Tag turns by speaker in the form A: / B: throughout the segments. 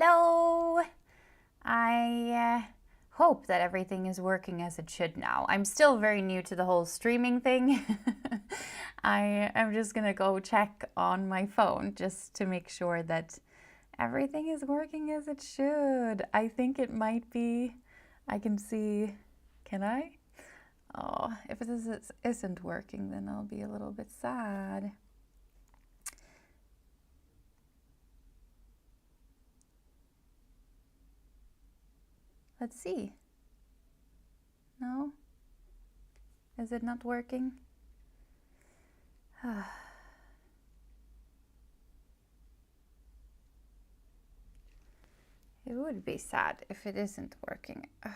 A: Hello! I hope that everything is working as it should now. I'm still very new to the whole streaming thing. I am just gonna go check on my phone just to make sure that everything is working as it should. I think it might be. I can see. Can I? Oh, if this isn't working, then I'll be a little bit sad. Let's see. No? Is it not working? It would be sad if it isn't working. I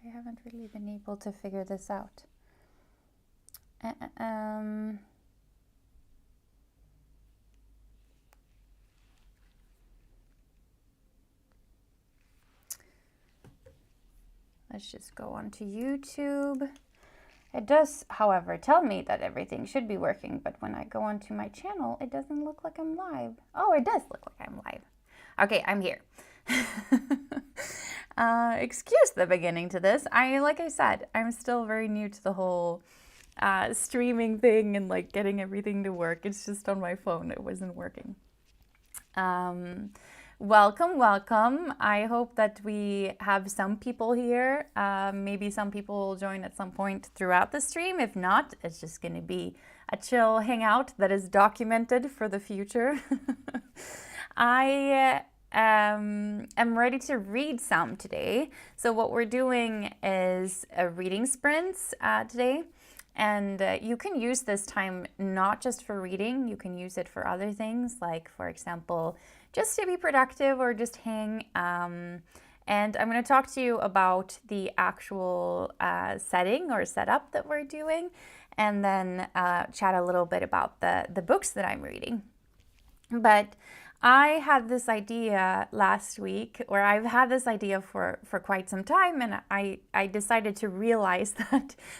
A: haven't really been able to figure this out. Let's just go on to YouTube. It does, however, tell me that everything should be working, but when I go onto my channel, it doesn't look like I'm live. Oh, it does look like I'm live. Okay, I'm here. Excuse the beginning to this. Like I said, I'm still very new to the whole streaming thing and like getting everything to work. It's just on my phone. It wasn't working. Welcome, welcome. I hope that we have some people here. Maybe some people will join at some point throughout the stream. If not, it's just going to be a chill hangout that is documented for the future. I am ready to read some today. So what we're doing is a reading sprints today. And you can use this time not just for reading, you can use it for other things, like, for example, just to be productive or just hang. And I'm going to talk to you about the actual setting or setup that we're doing, and then chat a little bit about the books that I'm reading. But I had this idea last week, or I've had this idea for quite some time, and I decided to realize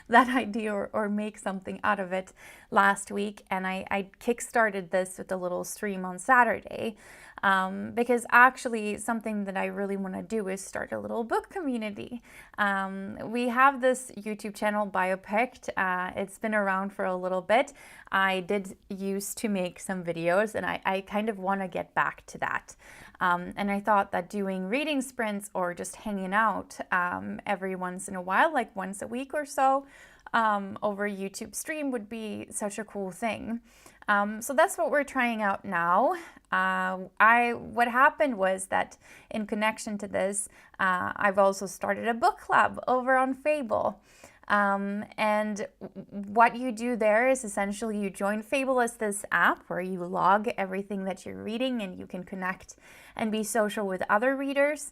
A: that idea or make something out of it last week, and I kickstarted this with a little stream on Saturday. Because actually something that I really want to do is start a little book community. We have this YouTube channel, Biopicked. It's been around for a little bit. I did used to make some videos, and I kind of want to get back to that. And I thought that doing reading sprints or just hanging out every once in a while, like once a week or so, over YouTube stream would be such a cool thing. So that's what we're trying out now. What happened was that in connection to this, I've also started a book club over on Fable. And what you do there is essentially you join Fable as this app where you log everything that you're reading, and you can connect and be social with other readers.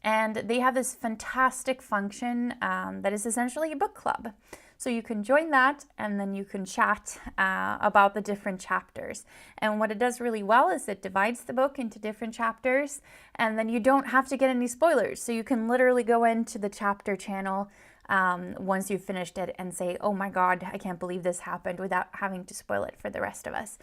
A: And they have this fantastic function that is essentially a book club. So you can join that, and then you can chat about the different chapters. And what it does really well is it divides the book into different chapters, and then you don't have to get any spoilers. So you can literally go into the chapter channel once you've finished it and say, oh my God, I can't believe this happened, without having to spoil it for the rest of us.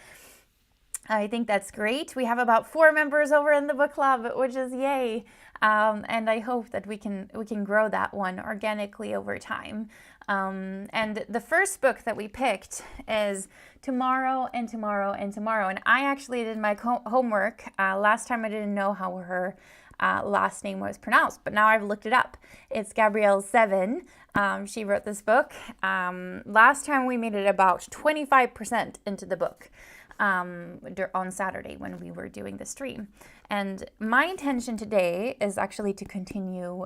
A: I think that's great. We have about 4 members over in the book club, which is yay. And I hope that we can grow that one organically over time. And the first book that we picked is Tomorrow and Tomorrow and Tomorrow. And I actually did my homework. Last time I didn't know how her last name was pronounced, but now I've looked it up. It's Gabrielle Zevin. She wrote this book. Last time we made it about 25% into the book. On Saturday when we were doing the stream. And my intention today is actually to continue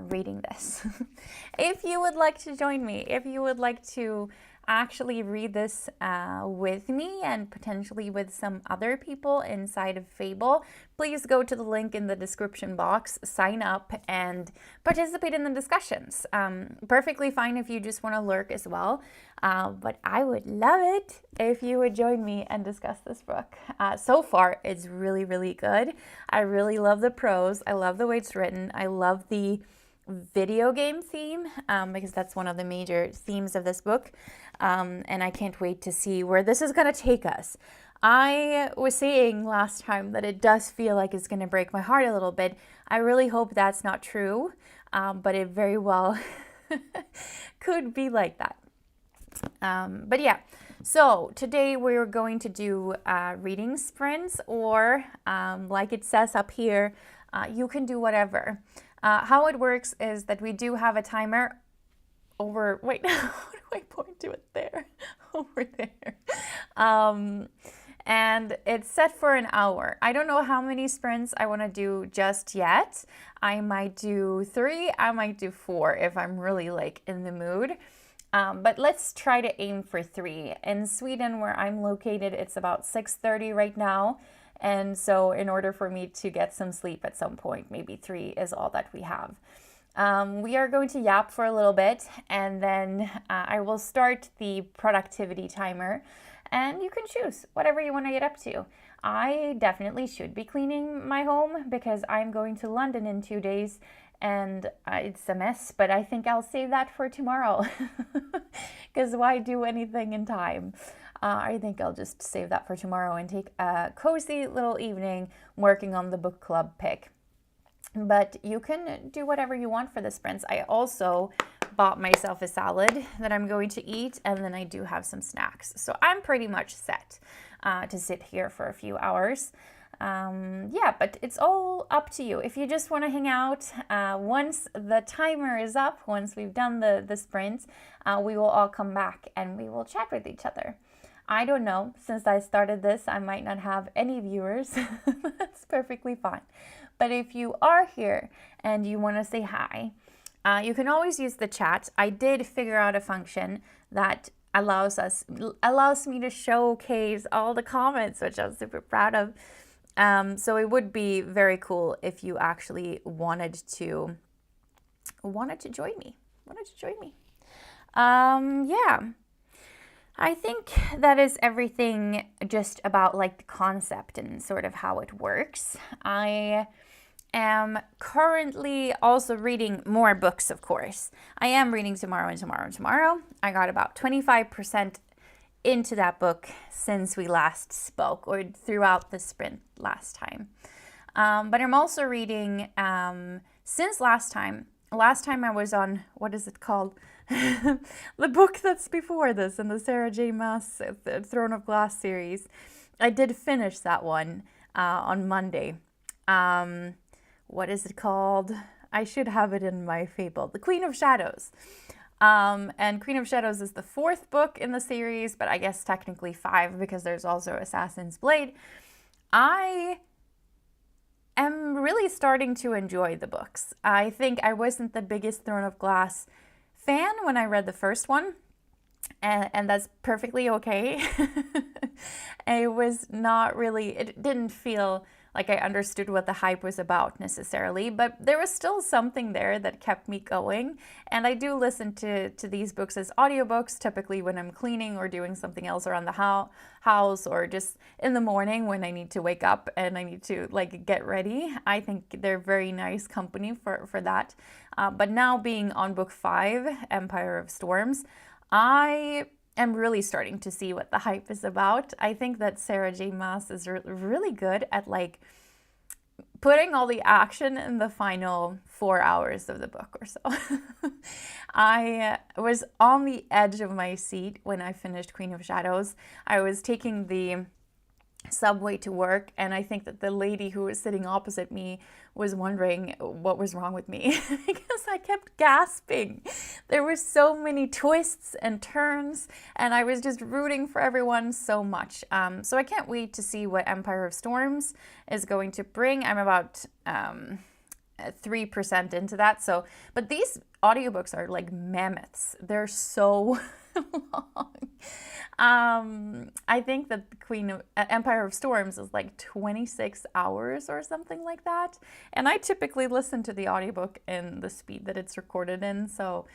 A: reading this. If you would like to join me, if you would like to actually read this with me and potentially with some other people inside of Fable, please go to the link in the description box, sign up, and participate in the discussions. Perfectly fine if you just want to lurk as well, but I would love it if you would join me and discuss this book. So far, it's really, really good. I really love the prose. I love the way it's written. I love the video game theme because that's one of the major themes of this book, and I can't wait to see where this is going to take us. I was saying last time that it does feel like it's going to break my heart a little bit. I really hope that's not true, but it very well could be like that. But yeah, so today we're going to do reading sprints, or like it says up here, you can do whatever. How it works is that we do have a timer over, wait, how do I point to it there? Over there. And it's set for an hour. I don't know how many sprints I want to do just yet. I might do 3, I might do 4 if I'm really like in the mood. But let's try to aim for 3. In Sweden, where I'm located, it's about 6:30 right now. And so in order for me to get some sleep at some point, maybe 3 is all that we have. We are going to yap for a little bit, and then I will start the productivity timer, and you can choose whatever you want to get up to. I definitely should be cleaning my home because I'm going to London in 2 days, and it's a mess, but I think I'll save that for tomorrow because why do anything in time? I think I'll just save that for tomorrow and take a cozy little evening working on the book club pick. But you can do whatever you want for the sprints. I also bought myself a salad that I'm going to eat, and then I do have some snacks. So I'm pretty much set to sit here for a few hours. Yeah, but it's all up to you. If you just want to hang out, once the timer is up, once we've done the sprint, we will all come back and we will chat with each other. I don't know, since I started this, I might not have any viewers. That's perfectly fine. But if you are here and you want to say hi, you can always use the chat. I did figure out a function that allows me to showcase all the comments, which I'm super proud of. So it would be very cool if you actually wanted to join me. Yeah. I think that is everything just about like the concept and sort of how it works. I am currently also reading more books, of course. I am reading tomorrow and tomorrow and tomorrow. I got about 25% into that book since we last spoke, or throughout the sprint last time. But I'm also reading, since last time I was on, what is it called? The book that's before this in the Sarah J. Maas Throne of Glass series. I did finish that one on Monday. What is it called? I should have it in my fable. The Queen of Shadows. And Queen of Shadows is the 4th book in the series, but I guess technically 5 because there's also Assassin's Blade. I am really starting to enjoy the books. I think I wasn't the biggest Throne of Glass fan when I read the first one, and that's perfectly okay. It didn't feel like I understood what the hype was about necessarily, but there was still something there that kept me going. And I do listen to these books as audiobooks, typically when I'm cleaning or doing something else around the house, or just in the morning when I need to wake up and I need to like get ready. I think they're very nice company for that. But now being on book 5, Empire of Storms, I am really starting to see what the hype is about. I think that Sarah J. Maas is really good at like putting all the action in the final 4 hours of the book or so. I was on the edge of my seat when I finished Queen of Shadows. I was taking the subway to work, and I think that the lady who was sitting opposite me was wondering what was wrong with me because I kept gasping. There were so many twists and turns, and I was just rooting for everyone so much. So I can't wait to see what Empire of Storms is going to bring. I'm about 3% into that. But these audiobooks are like mammoths. They're so long. I think that Empire of Storms is like 26 hours or something like that. And I typically listen to the audiobook in the speed that it's recorded in. So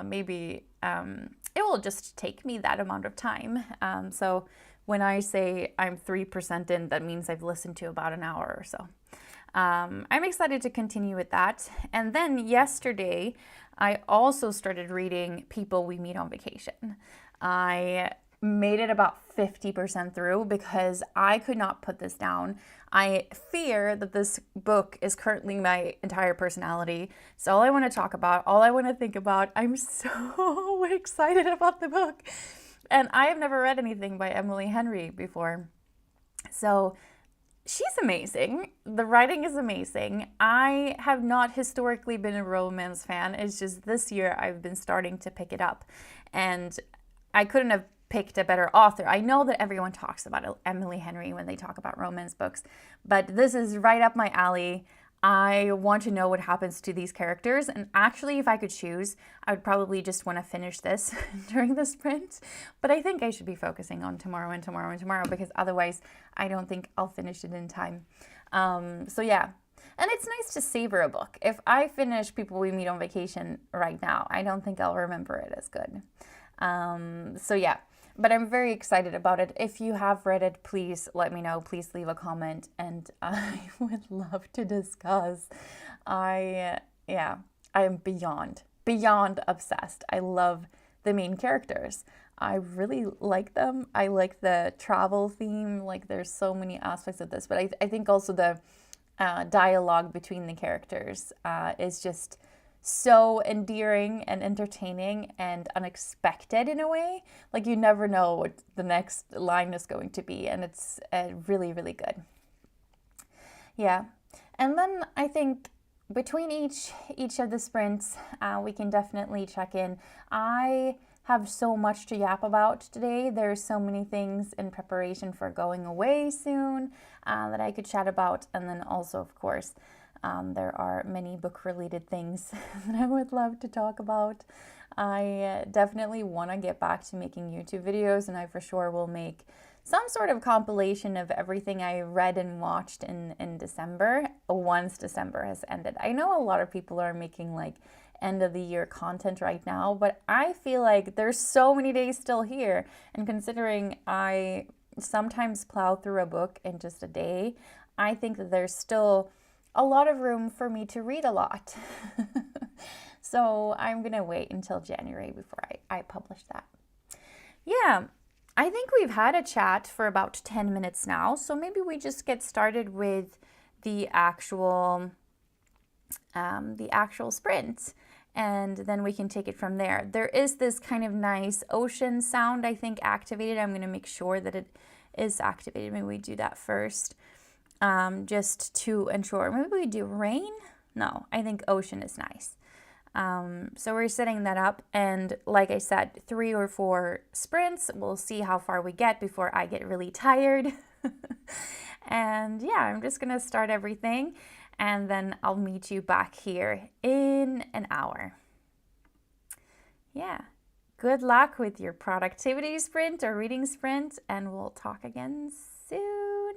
A: maybe it will just take me that amount of time. So when I say I'm 3% in, that means I've listened to about an hour or so. I'm excited to continue with that. And then yesterday, I also started reading People We Meet on Vacation. I made it about 50% through because I could not put this down. I fear that this book is currently my entire personality. It's all I want to talk about, all I want to think about. I'm so excited about the book. And I have never read anything by Emily Henry before. So she's amazing. The writing is amazing. I have not historically been a romance fan. It's just this year I've been starting to pick it up. And I couldn't have picked a better author. I know that everyone talks about Emily Henry when they talk about romance books, but this is right up my alley. I want to know what happens to these characters, and actually if I could choose, I would probably just want to finish this during the sprint, but I think I should be focusing on tomorrow and tomorrow and tomorrow, because otherwise I don't think I'll finish it in time. So yeah, and it's nice to savor a book. If I finish People We Meet on Vacation right now, I don't think I'll remember it as good. So yeah, but I'm very excited about it. If you have read it, please let me know. Please leave a comment, and I would love to discuss. I am beyond obsessed. I love the main characters. I really like them. I like the travel theme. Like, there's so many aspects of this, but I think also the dialogue between the characters is just so endearing and entertaining and unexpected in a way. Like, you never know what the next line is going to be, and it's really, really good. Yeah, and then I think between each of the sprints, we can definitely check in. I have so much to yap about today. There's so many things in preparation for going away soon that I could chat about, and then also, of course, there are many book-related things that I would love to talk about. I definitely want to get back to making YouTube videos, and I for sure will make some sort of compilation of everything I read and watched in December, once December has ended. I know a lot of people are making like end of the year content right now, but I feel like there's so many days still here, and considering I sometimes plow through a book in just a day, I think that there's still a lot of room for me to read a lot. So I'm gonna wait until January before I publish that. Yeah, I think we've had a chat for about 10 minutes now, so maybe we just get started with the actual sprint, and then we can take it from there. There is this kind of nice ocean sound, I think, activated. I'm gonna make sure that it is activated. Maybe we do that first. Just to ensure. Maybe we do rain? No, I think ocean is nice. So we're setting that up, and like I said, 3 or 4 sprints. We'll see how far we get before I get really tired. And yeah, I'm just gonna start everything, and then I'll meet you back here in an hour. Yeah, good luck with your productivity sprint or reading sprint, and we'll talk again soon.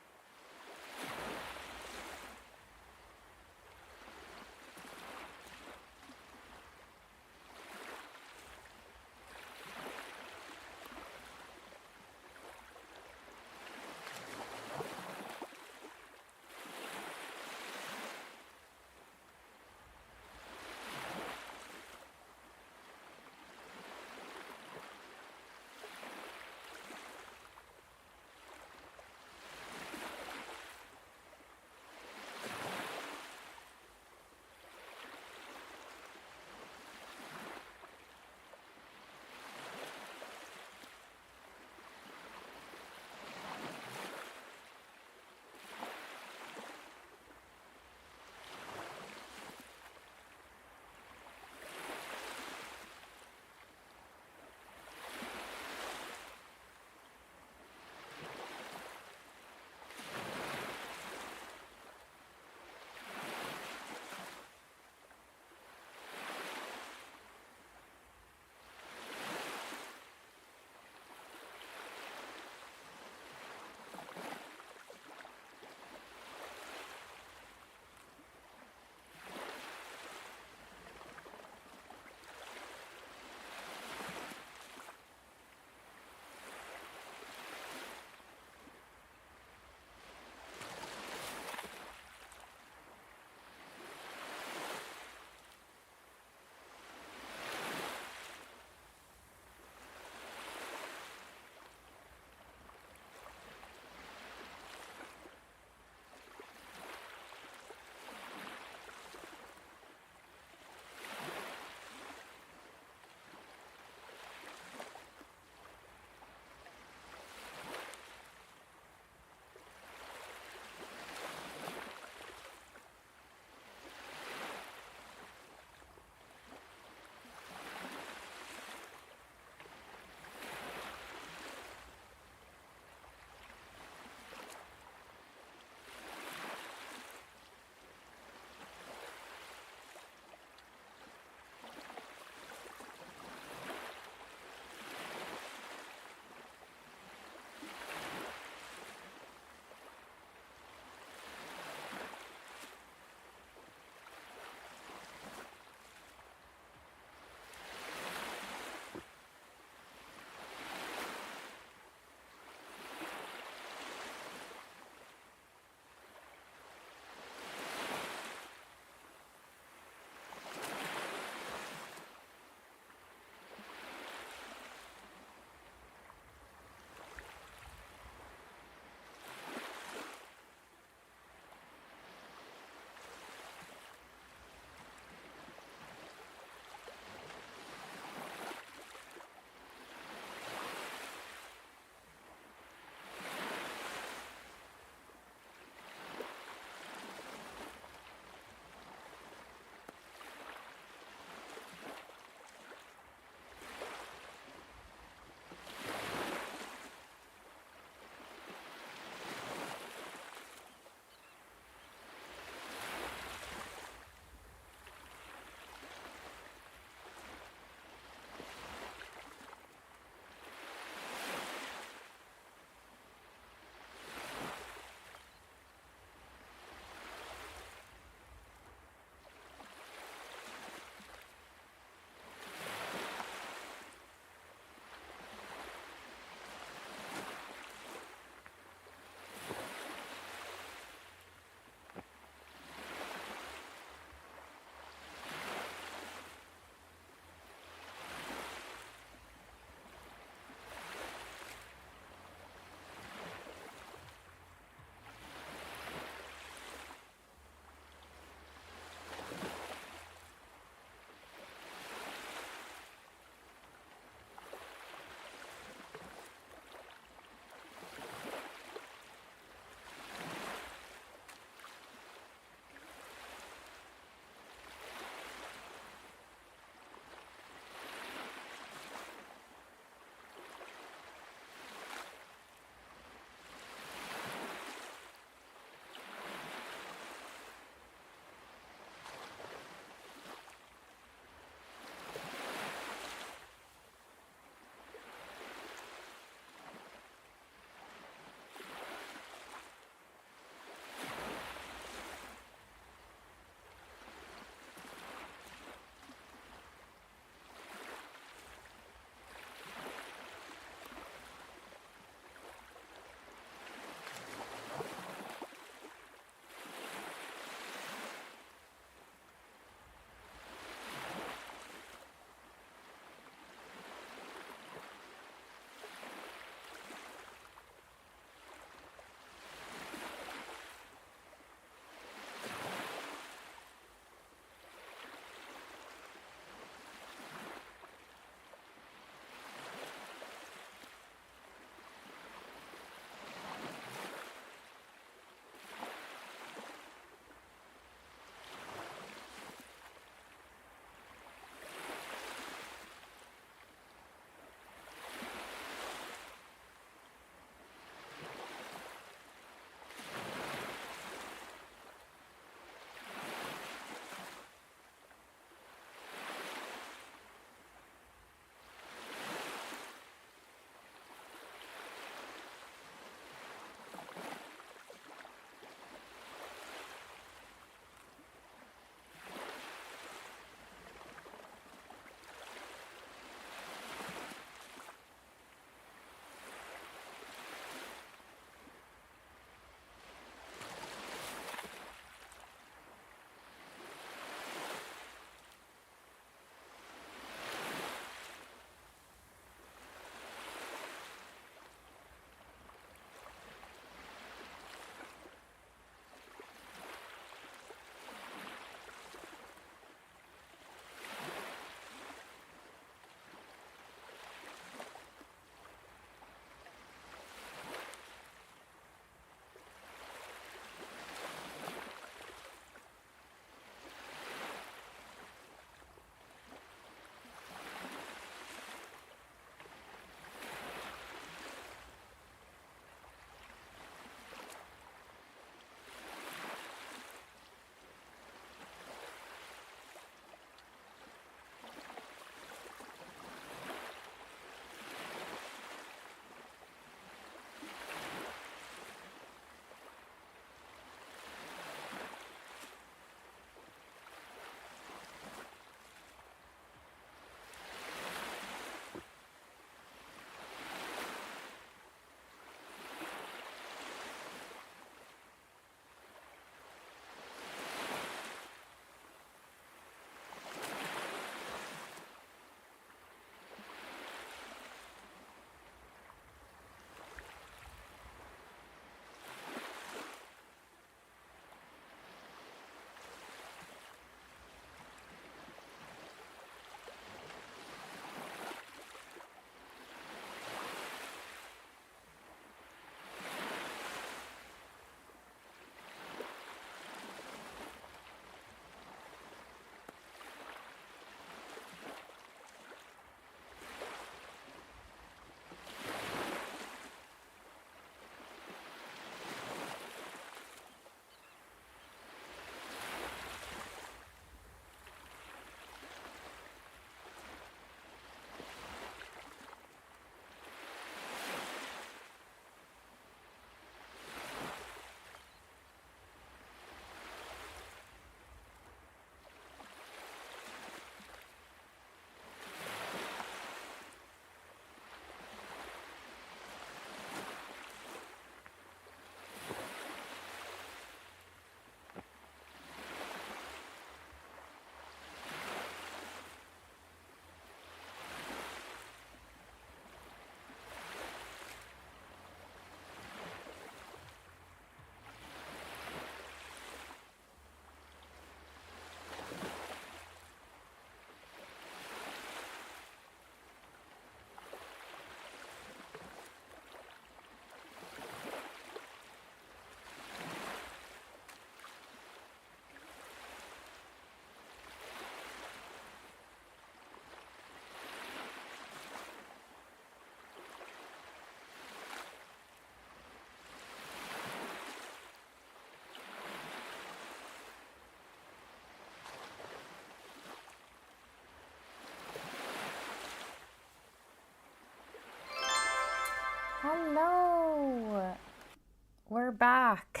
A: back.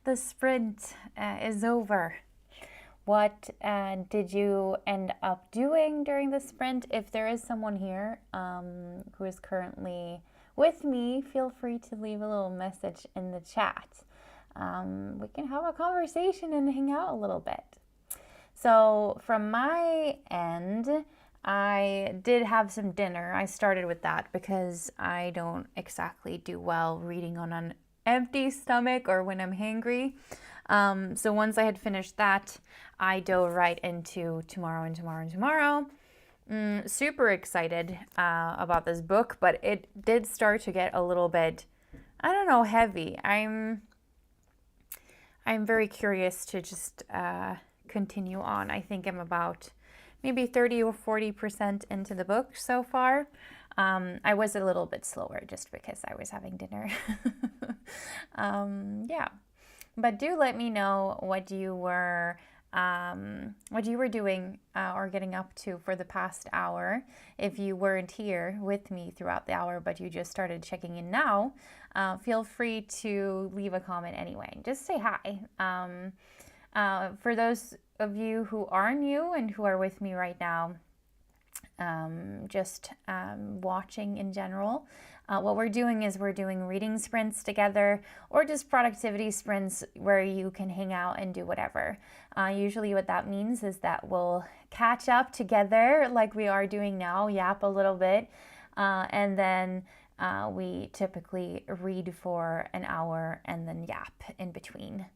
A: The sprint is over. What did you end up doing during the sprint? If there is someone here who is currently with me, feel free to leave a little message in the chat. We can have a conversation and hang out a little bit. So from my end, I did have some dinner. I started with that because I don't exactly do well reading on an empty stomach or when I'm hangry. So once I had finished that, I dove right into tomorrow. Super excited about this book, but it did start to get a little bit, I don't know, heavy. I'm very curious to just continue on. I think I'm about maybe 30 or 40% into the book so far. I was a little bit slower just because I was having dinner. Yeah, but do let me know what you were doing or getting up to for the past hour. If you weren't here with me throughout the hour, but you just started checking in now, feel free to leave a comment anyway. Just say hi. For those of you who are new and who are with me right now, just watching in general, what we're doing is we're doing reading sprints together or just productivity sprints where you can hang out and do whatever. Usually what that means is that we'll catch up together like we are doing now, yap a little bit, and then we typically read for an hour and then yap in between.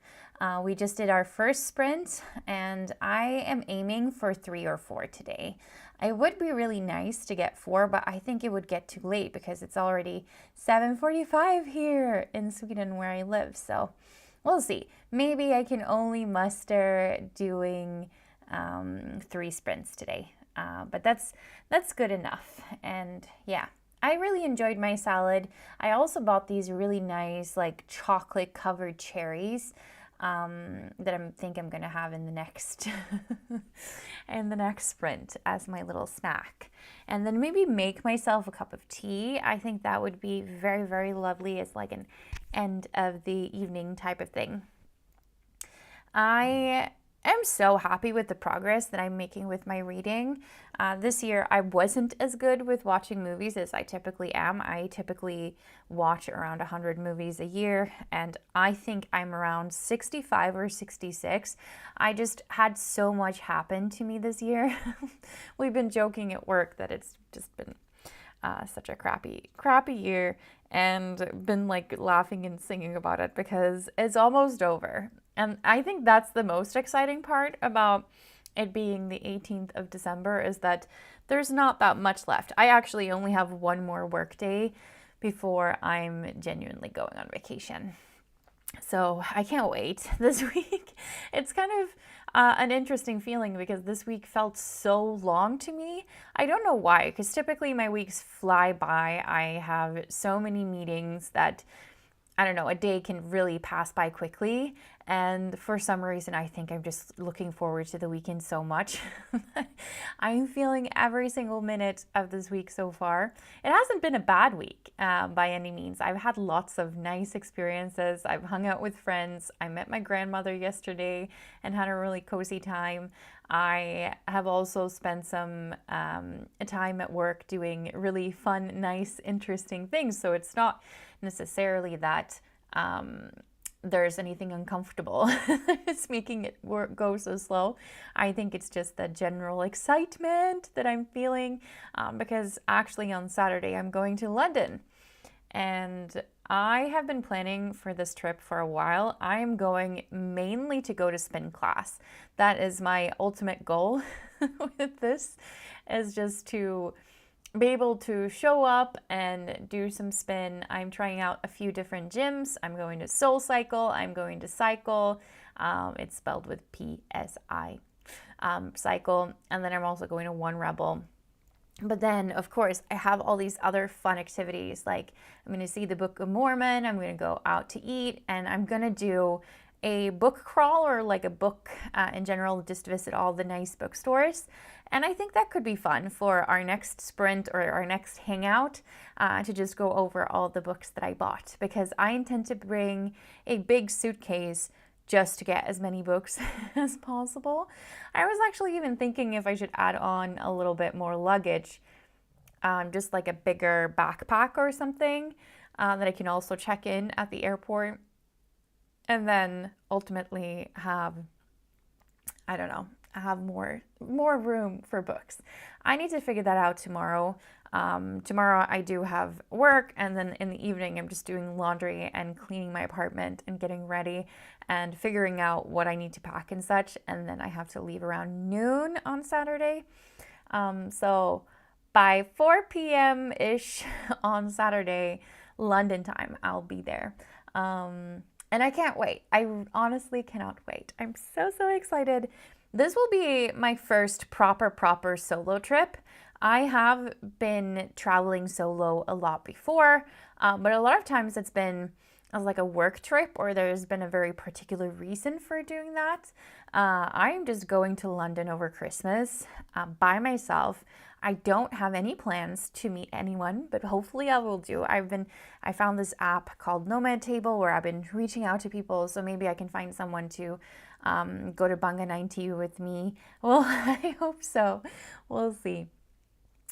A: We just did our first sprint and I am aiming for 3 or 4 today. It would be really nice to get 4, but I think it would get too late because it's already 7:45 here in Sweden where I live. So we'll see. Maybe I can only muster doing 3 sprints today, but that's good enough. And yeah, I really enjoyed my salad. I also bought these really nice like chocolate covered cherries that I think I'm gonna have in the next sprint as my little snack, and then maybe make myself a cup of tea. I think that would be very, very lovely as like an end of the evening type of thing. I am so happy with the progress that I'm making with my reading. This year, I wasn't as good with watching movies as I typically am. I typically watch around 100 movies a year, and I think I'm around 65 or 66. I just had so much happen to me this year. We've been joking at work that it's just been such a crappy year, and been like laughing and singing about it because it's almost over. And I think that's the most exciting part about it being the 18th of December is that there's not that much left. I actually only have one more work day before I'm genuinely going on vacation. So I can't wait this week. It's kind of an interesting feeling because this week felt so long to me. I don't know why, because typically my weeks fly by. I have so many meetings that, I don't know, a day can really pass by quickly. And for some reason, I think I'm just looking forward to the weekend so much. I'm feeling every single minute of this week so far. It hasn't been a bad week by any means. I've had lots of nice experiences. I've hung out with friends. I met my grandmother yesterday and had a really cozy time. I have also spent some time at work doing really fun, nice, interesting things. So it's not necessarily that there's anything uncomfortable. It's making it go so slow. I think it's just the general excitement that I'm feeling because actually on Saturday I'm going to London, and I have been planning for this trip for a while. I am going mainly to go to spin class. That is my ultimate goal with this, is just to be able to show up and do some spin. I'm trying out a few different gyms. I'm going to Soul Cycle. I'm going to Cycle. It's spelled with P-S-I, Cycle. And then I'm also going to One Rebel. But then, of course, I have all these other fun activities. Like I'm going to see the Book of Mormon. I'm going to go out to eat. And I'm going to do a book crawl or like a book in general, just visit all the nice bookstores. And I think that could be fun for our next sprint or our next hangout to just go over all the books that I bought, because I intend to bring a big suitcase just to get as many books as possible. I was actually even thinking if I should add on a little bit more luggage, just like a bigger backpack or something that I can also check in at the airport, and then ultimately have, I don't know, have more room for books. I need to figure that out tomorrow. Tomorrow I do have work, and then in the evening I'm just doing laundry and cleaning my apartment and getting ready and figuring out what I need to pack and such, and then I have to leave around noon on Saturday. So by 4 p.m. ish on Saturday, London time, I'll be there. And I can't wait. I honestly cannot wait. I'm so excited. This will be my first proper solo trip. I have been traveling solo a lot before, but a lot of times it's been as like a work trip, or there's been a very particular reason for doing that. I'm just going to London over Christmas by myself. I don't have any plans to meet anyone, but hopefully I will do. I found this app called Nomad Table where I've been reaching out to people, so maybe I can find someone to go to Bangor 90 with me. Well, I hope so. We'll see.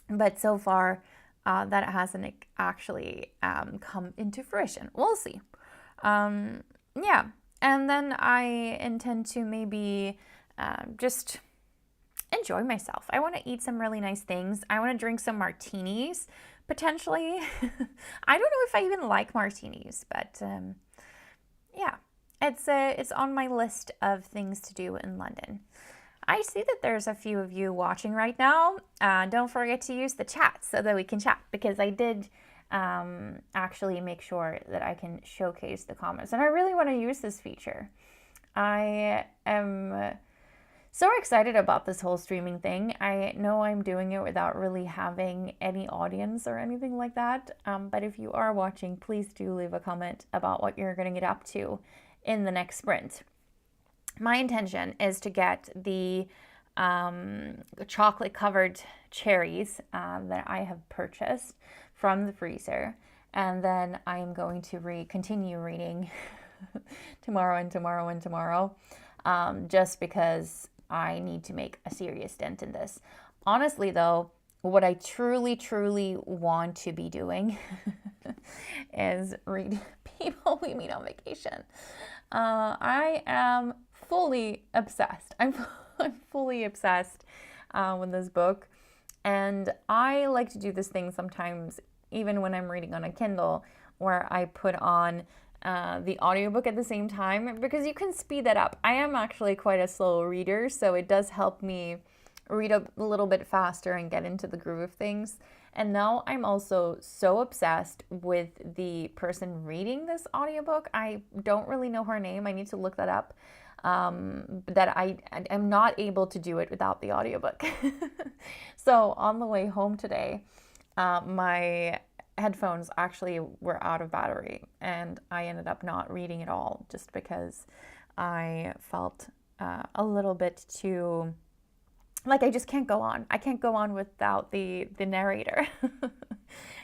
A: But so far, that hasn't actually come into fruition. We'll see. Yeah. And then I intend to maybe just enjoy myself. I want to eat some really nice things. I want to drink some martinis, potentially. I don't know if I even like martinis, but yeah, it's on my list of things to do in London. I see that there's a few of you watching right now. Don't forget to use the chat so that we can chat, because I did actually make sure that I can showcase the comments, and I really want to use this feature. I am so excited about this whole streaming thing. I know I'm doing it without really having any audience or anything like that, but if you are watching, please do leave a comment about what you're going to get up to in the next sprint. My intention is to get the chocolate covered cherries that I have purchased from the freezer, and then I'm going to continue reading tomorrow and tomorrow and tomorrow, just because I need to make a serious dent in this. Honestly though, what I truly want to be doing is read people we meet on vacation. I am fully obsessed. I'm fully obsessed with this book, and I like to do this thing sometimes, even when I'm reading on a Kindle, where I put on the audiobook at the same time, because you can speed that up. I am actually quite a slow reader, so it does help me read a little bit faster and get into the groove of things. And now I'm also so obsessed with the person reading this audiobook. I don't really know her name. I need to look that up. That I'm not able to do it without the audiobook. So on the way home today, my headphones actually were out of battery, and I ended up not reading at all, just because I felt a little bit too, like, I just can't go on. I can't go on without the narrator.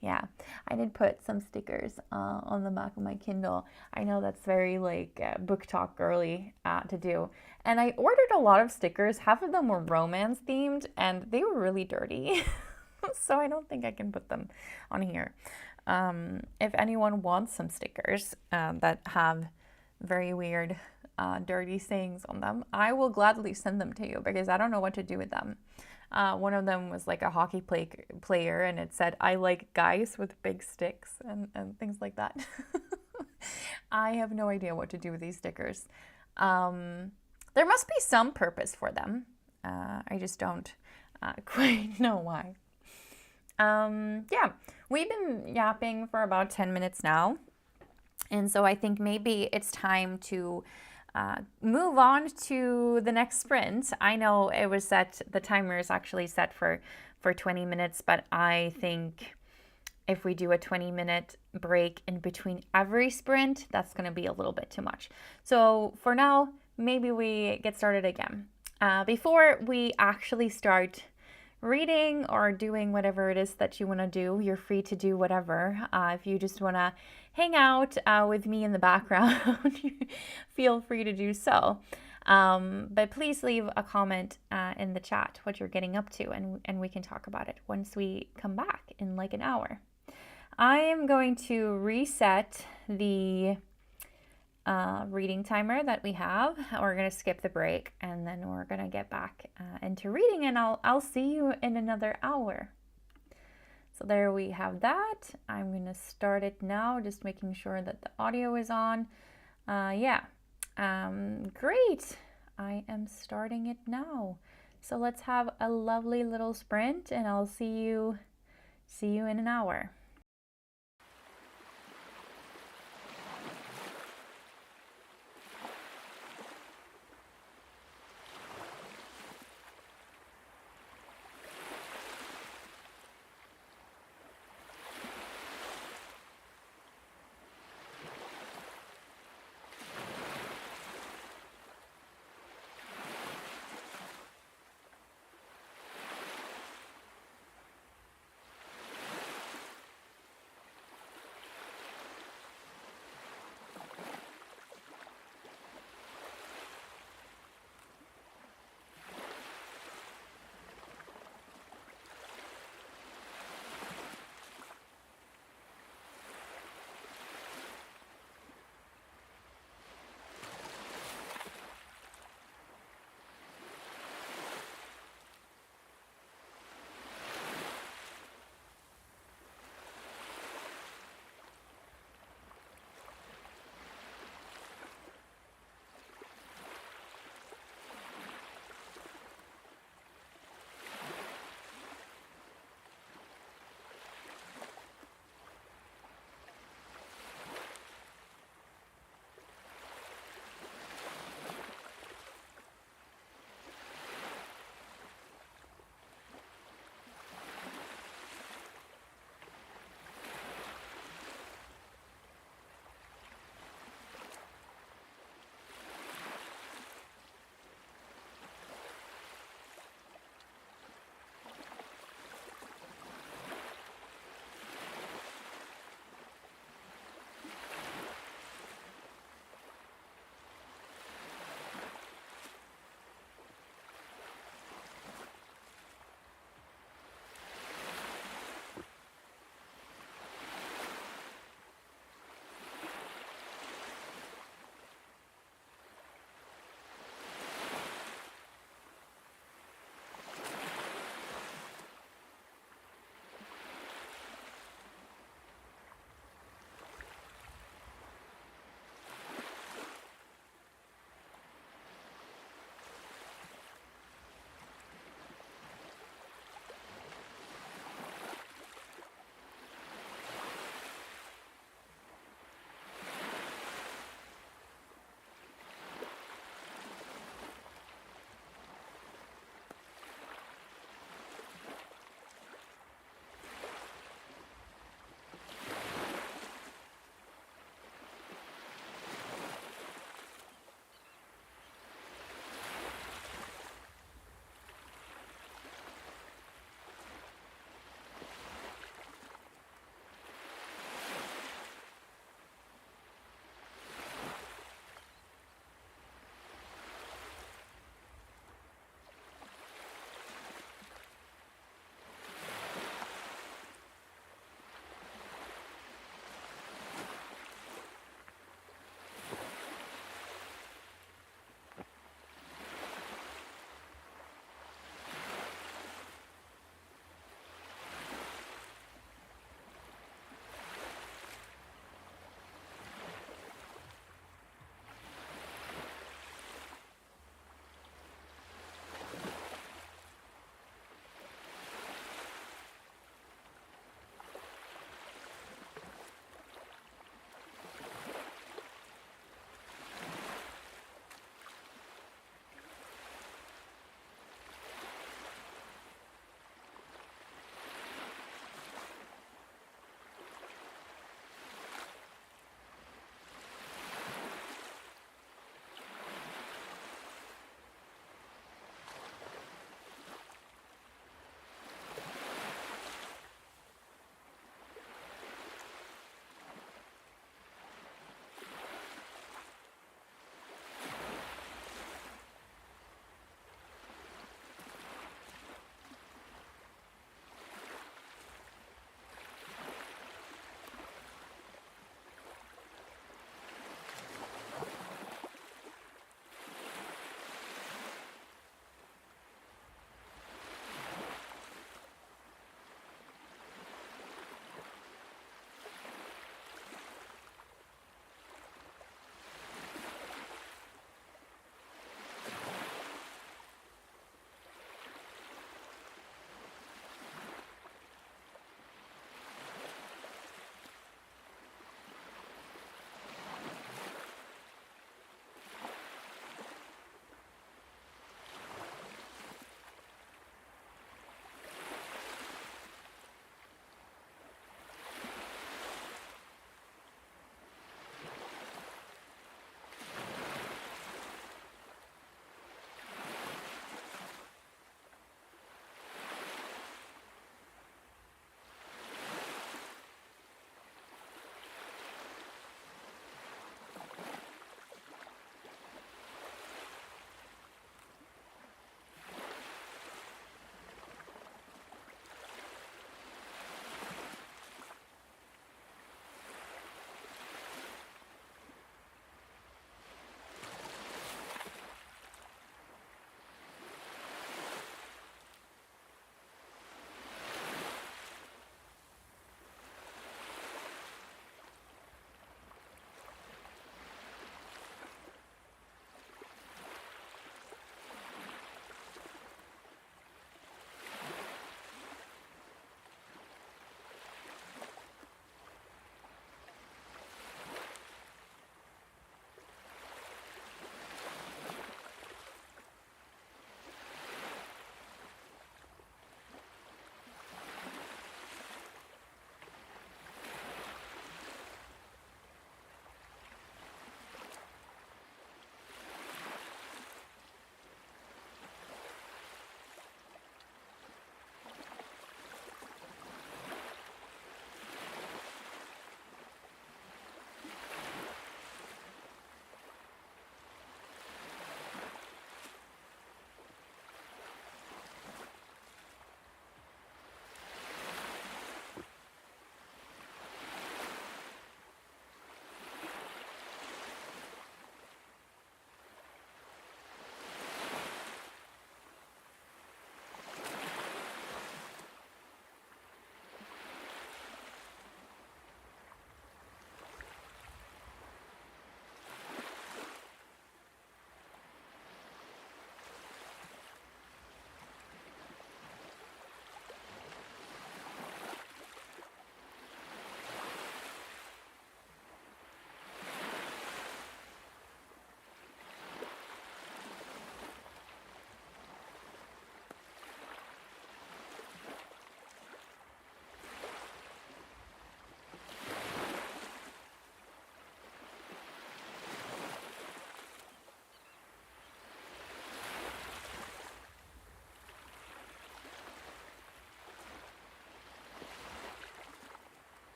A: Yeah, I did put some stickers on the back of my Kindle. I know that's very like book talk girly to do. And I ordered a lot of stickers. Half of them were romance themed, and they were really dirty. So I don't think I can put them on here. If anyone wants some stickers that have very weird dirty sayings on them, I will gladly send them to you, because I don't know what to do with them. One of them was like a hockey player, and it said, "I like guys with big sticks," and things like that. I have no idea what to do with these stickers. There must be some purpose for them. I just don't quite know why. Yeah, we've been yapping for about 10 minutes now. And so I think maybe it's time to move on to the next sprint. I know it was set, the timer is actually set for 20 minutes, but I think if we do a 20-minute break in between every sprint, that's going to be a little bit too much. So for now, maybe we get started again. Before we actually start reading or doing whatever it is that you want to do, you're free to do whatever. If you just want to hang out with me in the background, feel free to do so. But please leave a comment in the chat what you're getting up to, and we can talk about it once we come back in like an hour. I am going to reset the reading timer that we have. We're going to skip the break, and then we're going to get back into reading, and I'll see you in another hour. So there we have that. I'm going to start it now, just making sure that the audio is on. Great. I am starting it now. So let's have a lovely little sprint, and I'll see you in an hour.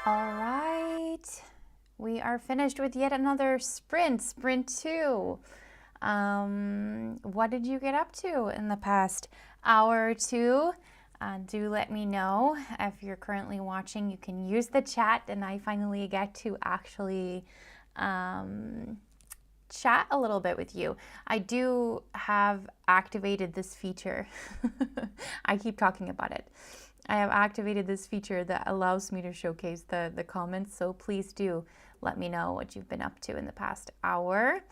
A: All right, we are finished with yet another sprint 2. What did you get up to in the past hour or two? Do let me know. If you're currently watching, you can use the chat, and I finally get to actually chat a little bit with you. I do have activated this feature. I keep talking about it. I have activated this feature that allows me to showcase the comments, so please do let me know what you've been up to in the past hour.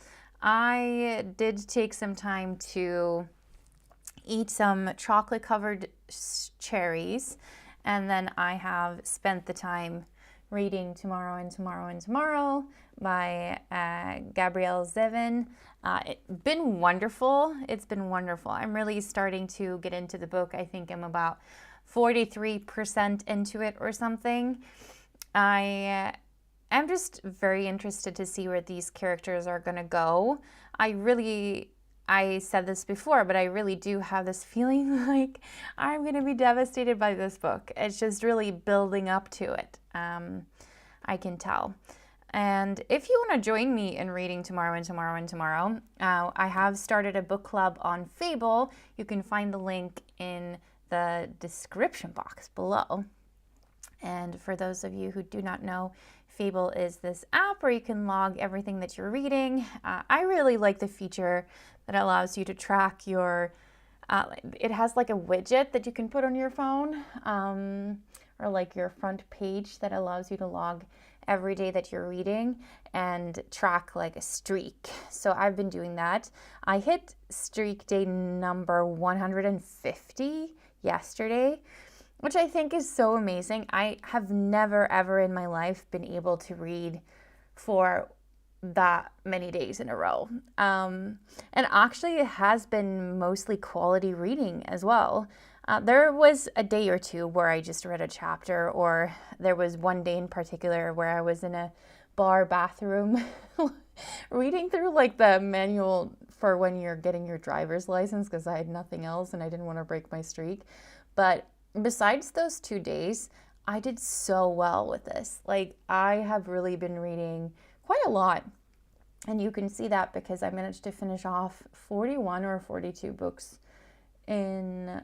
A: I did take some time to eat some chocolate-covered cherries, and then I have spent the time reading Tomorrow and Tomorrow and Tomorrow by Gabrielle Zevin. It's been wonderful. It's been wonderful. I'm really starting to get into the book. I think I'm about 43% into it or something. I am just very interested to see where these characters are going to go. I said this before, but I really do have this feeling like I'm going to be devastated by this book. It's just really building up to it. I can tell. And if you want to join me in reading Tomorrow and Tomorrow and Tomorrow, I have started a book club on Fable. You can find the link in the description box below. And for those of you who do not know, Fable is this app where you can log everything that you're reading. I really like the feature that allows you to track your, it has like a widget that you can put on your phone, or like your front page that allows you to log every day that you're reading and track like a streak. So I've been doing that. I hit streak day number 150 yesterday, which I think is so amazing. I have never ever in my life been able to read for that many days in a row. And actually it has been mostly quality reading as well. There was a day or two where I just read a chapter, or there was one day in particular where I was in a bar bathroom reading through like the manual for when you're getting your driver's license, because I had nothing else and I didn't want to break my streak. But besides those 2 days, I did so well with this. Like, I have really been reading quite a lot. And you can see that because I managed to finish off 41 or 42 books in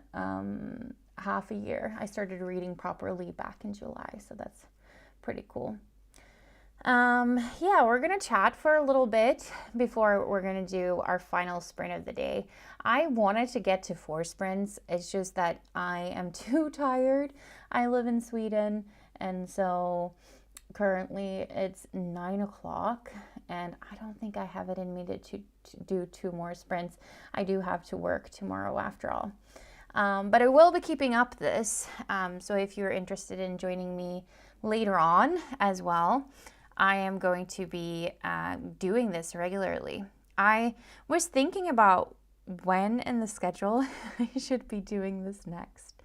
A: half a year. I started reading properly back in July, so that's pretty cool. Yeah, we're gonna chat for a little bit before we're gonna do our final sprint of the day. I wanted to get to 4 sprints. It's just that I am too tired. I live in Sweden, and so currently it's 9 o'clock, and I don't think I have it in me to do 2 more sprints. I do have to work tomorrow after all. But I will be keeping up this. So if you're interested in joining me later on as well, I am going to be doing this regularly. I was thinking about when in the schedule I should be doing this next,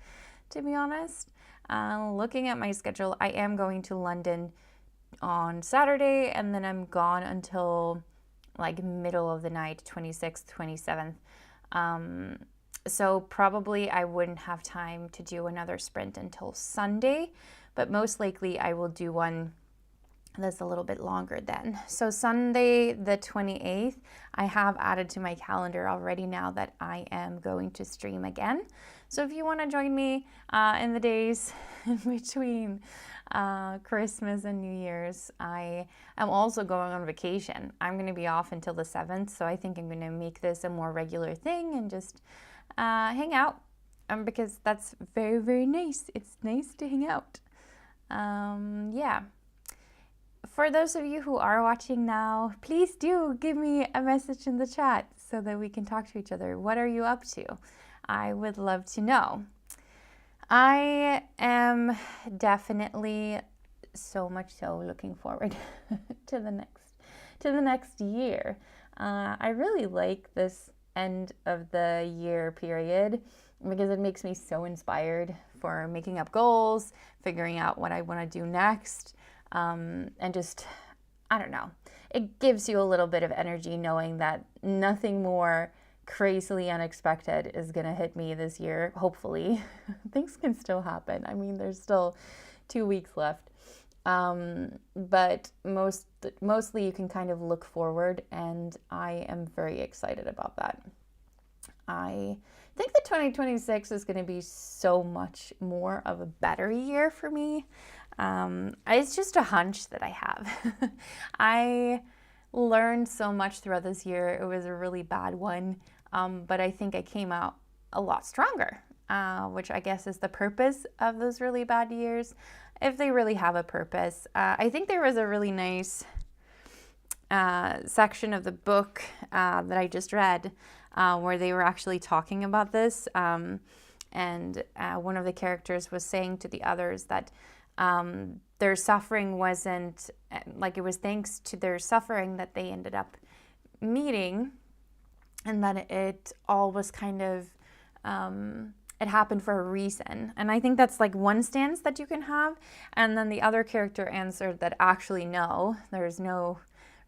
A: to be honest. Looking at my schedule, I am going to London on Saturday, and then I'm gone until like middle of the night, 26th, 27th. So probably I wouldn't have time to do another sprint until Sunday, but most likely I will do one that's a little bit longer then. So Sunday the 28th, I have added to my calendar already now that I am going to stream again. So if you want to join me in the days in between Christmas and New Year's, I am also going on vacation. I'm going to be off until the 7th, so I think I'm going to make this a more regular thing and just hang out, because that's very, very nice. It's nice to hang out. Yeah. For those of you who are watching now, please do give me a message in the chat so that we can talk to each other. What are you up to? I would love to know. I am definitely so much so looking forward to the next year. I really like this end of the year period because it makes me so inspired for making up goals, figuring out what I want to do next. And just, I don't know, it gives you a little bit of energy knowing that nothing more crazily unexpected is going to hit me this year. Hopefully, things can still happen. I mean, there's still 2 weeks left. But mostly you can kind of look forward, and I am very excited about that. I think that 2026 is going to be so much more of a better year for me. It's just a hunch that I have. I learned so much throughout this year. It was a really bad one, but I think I came out a lot stronger, which I guess is the purpose of those really bad years, if they really have a purpose. I think there was a really nice section of the book that I just read where they were actually talking about this. And one of the characters was saying to the others that their suffering wasn't like, it was thanks to their suffering that they ended up meeting, and that it all was kind of it happened for a reason. And I think that's like one stance that you can have. And then the other character answered that actually no, there's no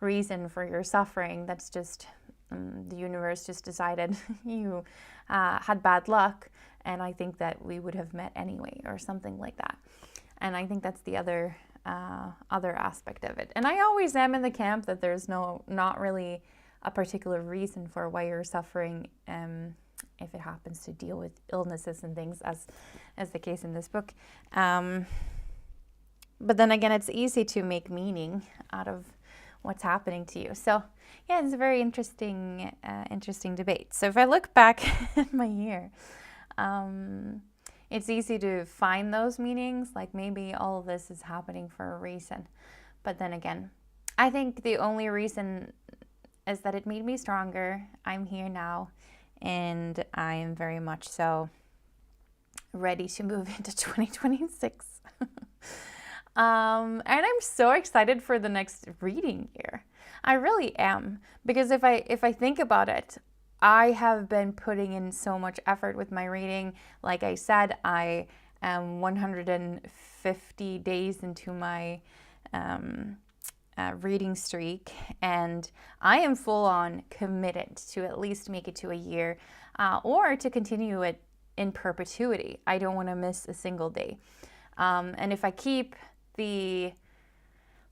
A: reason for your suffering. That's just the universe just decided you had bad luck, and I think that we would have met anyway, or something like that. And I think that's the other aspect of it. And I always am in the camp that there's not really a particular reason for why you're suffering, if it happens to deal with illnesses and things, as the case in this book. But then again, it's easy to make meaning out of what's happening to you. So yeah, it's a very interesting debate. So if I look back at my year, it's easy to find those meanings, like maybe all of this is happening for a reason. But then again, I think the only reason is that it made me stronger. I'm here now, and I am very much so ready to move into 2026. And I'm so excited for the next reading year. I really am, because if I think about it, I have been putting in so much effort with my reading. Like I said, I am 150 days into my reading streak, and I am full on committed to at least make it to a year, or to continue it in perpetuity. I don't want to miss a single day. And if I keep the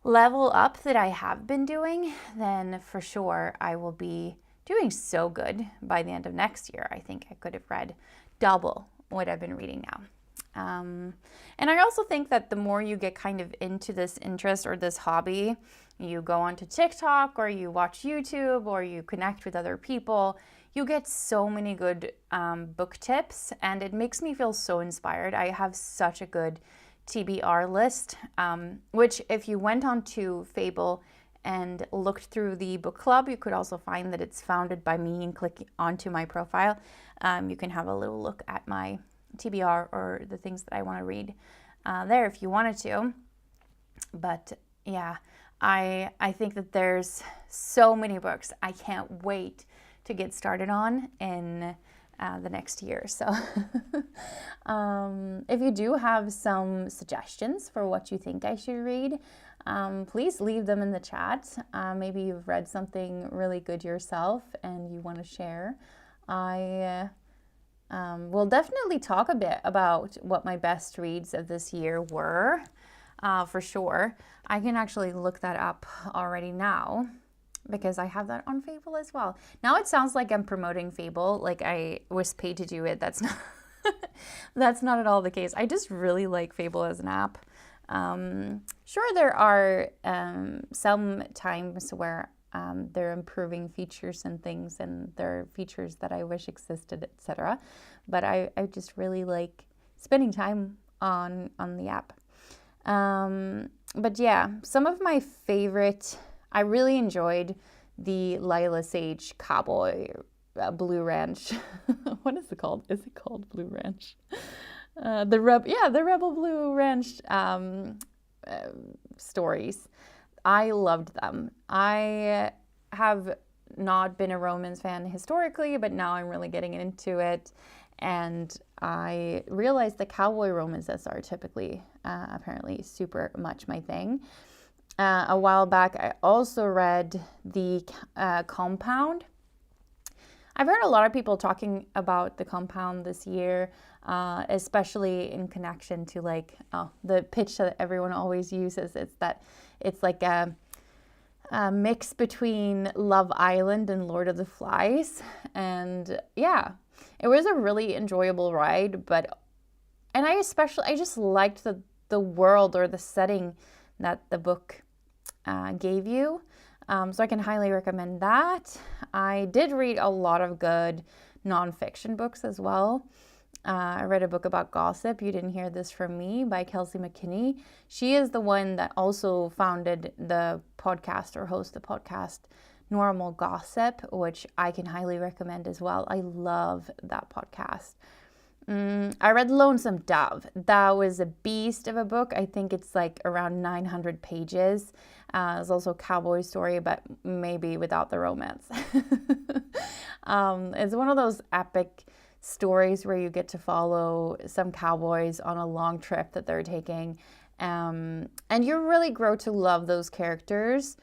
A: level up that I have been doing, then for sure I will be doing so good by the end of next year. I think I could have read double what I've been reading now. And I also think that the more you get kind of into this interest or this hobby, you go onto TikTok or you watch YouTube or you connect with other people, you get so many good book tips, and it makes me feel so inspired. I have such a good TBR list, which if you went onto Fable and looked through the book club, you could also find that it's founded by me, and click onto my profile. You can have a little look at my TBR or the things that I want to read there if you wanted to. But yeah, I think that there's so many books I can't wait to get started on in the next year. So if you do have some suggestions for what you think I should read, please leave them in the chat. Maybe you've read something really good yourself and you want to share. I will definitely talk a bit about what my best reads of this year were, for sure. I can actually look that up already now, because I have that on Fable as well. Now it sounds like I'm promoting Fable, like I was paid to do it. That's not that's not at all the case. I just really like Fable as an app. Sure, there are some times where they're improving features and things, and there are features that I wish existed, etc. But I just really like spending time on the app. But yeah, some of my favorite, I really enjoyed the Lila Sage Cowboy Blue Ranch. What is it called? Is it called Blue Ranch? The Rebel Blue Ranch stories. I loved them. I have not been a romance fan historically, but now I'm really getting into it. And I realized that cowboy romances are typically, apparently, super much my thing. A while back, I also read The Compound. I've heard a lot of people talking about The Compound this year, especially in connection to like the pitch that everyone always uses. It's that it's like a mix between Love Island and Lord of the Flies. And yeah, it was a really enjoyable ride, and I just liked the world or the setting that the book gave you. So I can highly recommend that. I did read a lot of good nonfiction books as well. I read a book about gossip, You Didn't Hear This From Me, by Kelsey McKinney. She is the one that also founded the podcast or hosts the podcast Normal Gossip, which I can highly recommend as well. I love that podcast. I read Lonesome Dove. That was a beast of a book. I think it's like around 900 pages. It's also a cowboy story, but maybe without the romance. It's one of those epic stories where you get to follow some cowboys on a long trip that they're taking. And you really grow to love those characters.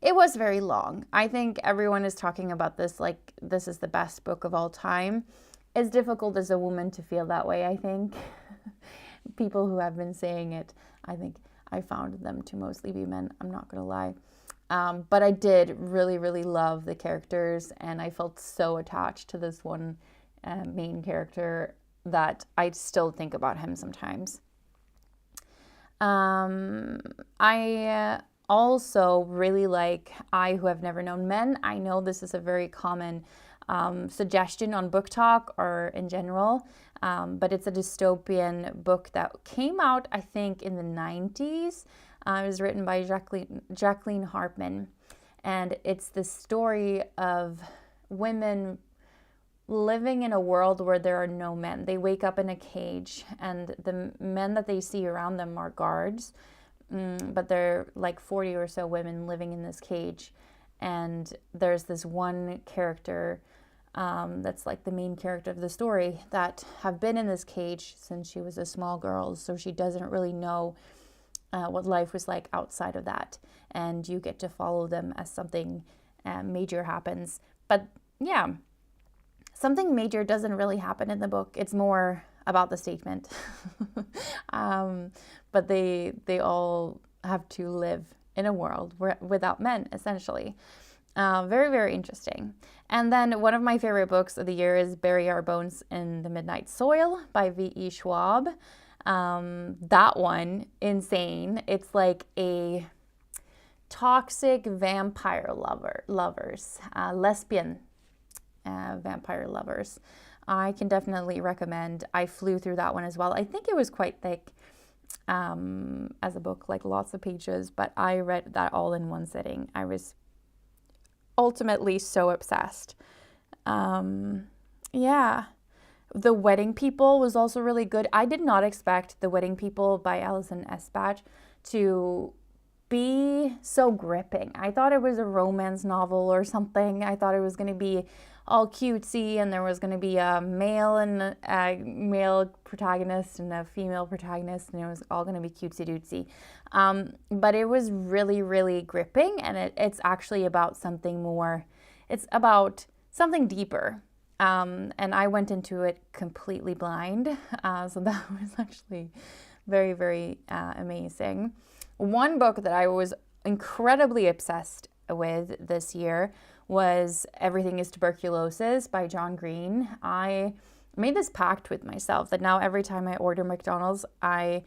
A: It was very long. I think everyone is talking about this like this is the best book of all time. It's difficult as a woman to feel that way, I think. People who have been saying it, I think I found them to mostly be men, I'm not going to lie. But I did really, really love the characters, and I felt so attached to this one main character that I still think about him sometimes. I also really like I Who Have Never Known Men. I know this is a very common suggestion on Book Talk or in general, but it's a dystopian book that came out, I think, in the 90s. It was written by Jacqueline Hartman, and it's the story of women living in a world where there are no men. They wake up in a cage, and the men that they see around them are guards, but they're like 40 or so women living in this cage. And there's this one character that's like the main character of the story that have been in this cage since she was a small girl, so she doesn't really know what life was like outside of that. And you get to follow them as something major happens. But yeah, something major doesn't really happen in the book. It's more about the statement. But they all have to live in a world without men, essentially. Very, very interesting. And then one of my favorite books of the year is Bury Our Bones in the Midnight Soil by V.E. Schwab. That one, insane. It's like a toxic vampire lovers, lesbian vampire lovers. I can definitely recommend. I flew through that one as well. I think it was quite thick as a book, like lots of pages, but I read that all in one sitting. I was ultimately so obsessed. Yeah. The Wedding People was also really good. I did not expect The Wedding People by Alison Espach to be so gripping. I thought it was a romance novel or something. I thought it was going to be all cutesy, and there was going to be a male protagonist and a female protagonist, and it was all going to be cutesy dootsy. But it was really, really gripping, and it's actually about something more. It's about something deeper. And I went into it completely blind. So that was actually very, very amazing. One book that I was incredibly obsessed with this year was Everything is Tuberculosis by John Green. I made this pact with myself that now every time I order McDonald's, I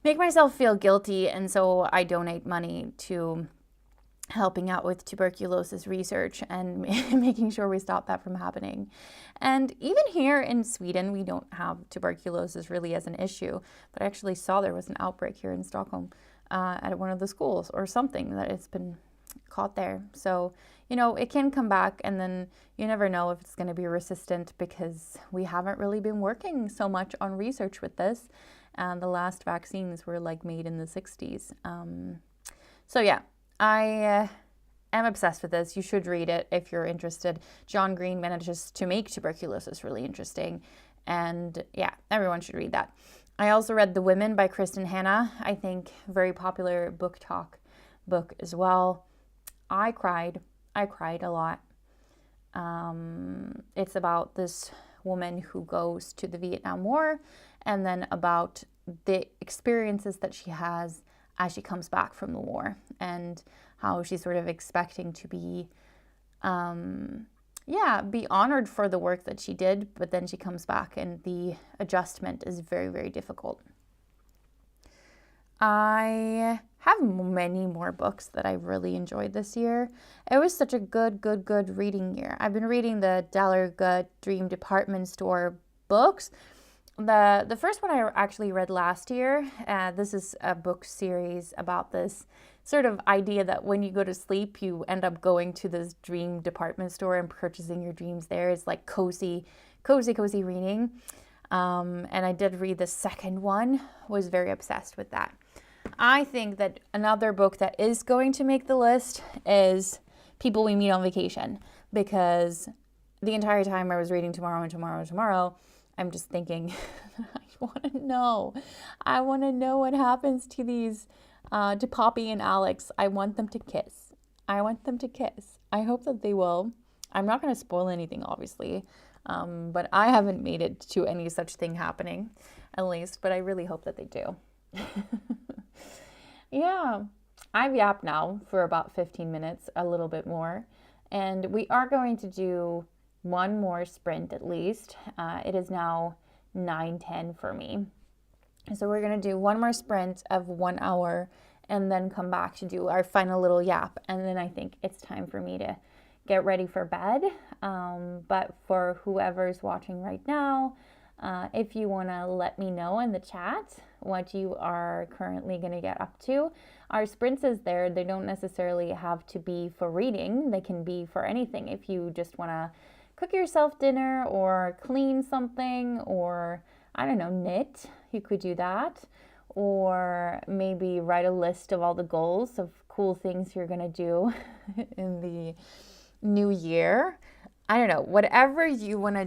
A: make myself feel guilty, and so I donate money to helping out with tuberculosis research and making sure we stop that from happening. And even here in Sweden, we don't have tuberculosis really as an issue, but I actually saw there was an outbreak here in Stockholm at one of the schools or something, that it's been caught there. So, it can come back, and then you never know if it's going to be resistant, because we haven't really been working so much on research with this. And the last vaccines were like made in the 60s. So yeah, I am obsessed with this. You should read it if you're interested. John Green manages to make tuberculosis really interesting. And yeah, everyone should read that. I also read The Women by Kristen Hanna. I think very popular Book Talk book as well. I cried a lot. It's about this woman who goes to the Vietnam War, and then about the experiences that she has as she comes back from the war, and how she's sort of expecting to be be honored for the work that she did, but then she comes back and the adjustment is very, very difficult. I have many more books that I really enjoyed this year. It was such a good reading year. I've been reading the Daler Gut Dream Department Store books. The first one I actually read last year. This is a book series about this sort of idea that when you go to sleep, you end up going to this dream department store and purchasing your dreams there. It's like cozy reading. And I did read the second one, was very obsessed with that. I think that another book that is going to make the list is People We Meet on Vacation, because the entire time I was reading tomorrow, I'm just thinking, I want to know what happens to these, to Poppy and Alex. I want them to kiss. I hope that they will. I'm not going to spoil anything, obviously, but I haven't made it to any such thing happening, at least, but I really hope that they do. Yeah, I've yapped now for about 15 minutes, a little bit more, and we are going to do one more sprint at least. It is now 9:10 for me. So we're going to do one more sprint of 1 hour and then come back to do our final little yap. And then I think it's time for me to get ready for bed. But for whoever's watching right now, if you want to let me know in the chat what you are currently going to get up to. Our sprints is there. They don't necessarily have to be for reading. They can be for anything. If you just want to cook yourself dinner or clean something, or I don't know, knit, you could do that. Or maybe write a list of all the goals of cool things you're going to do in the new year. I don't know, whatever you want to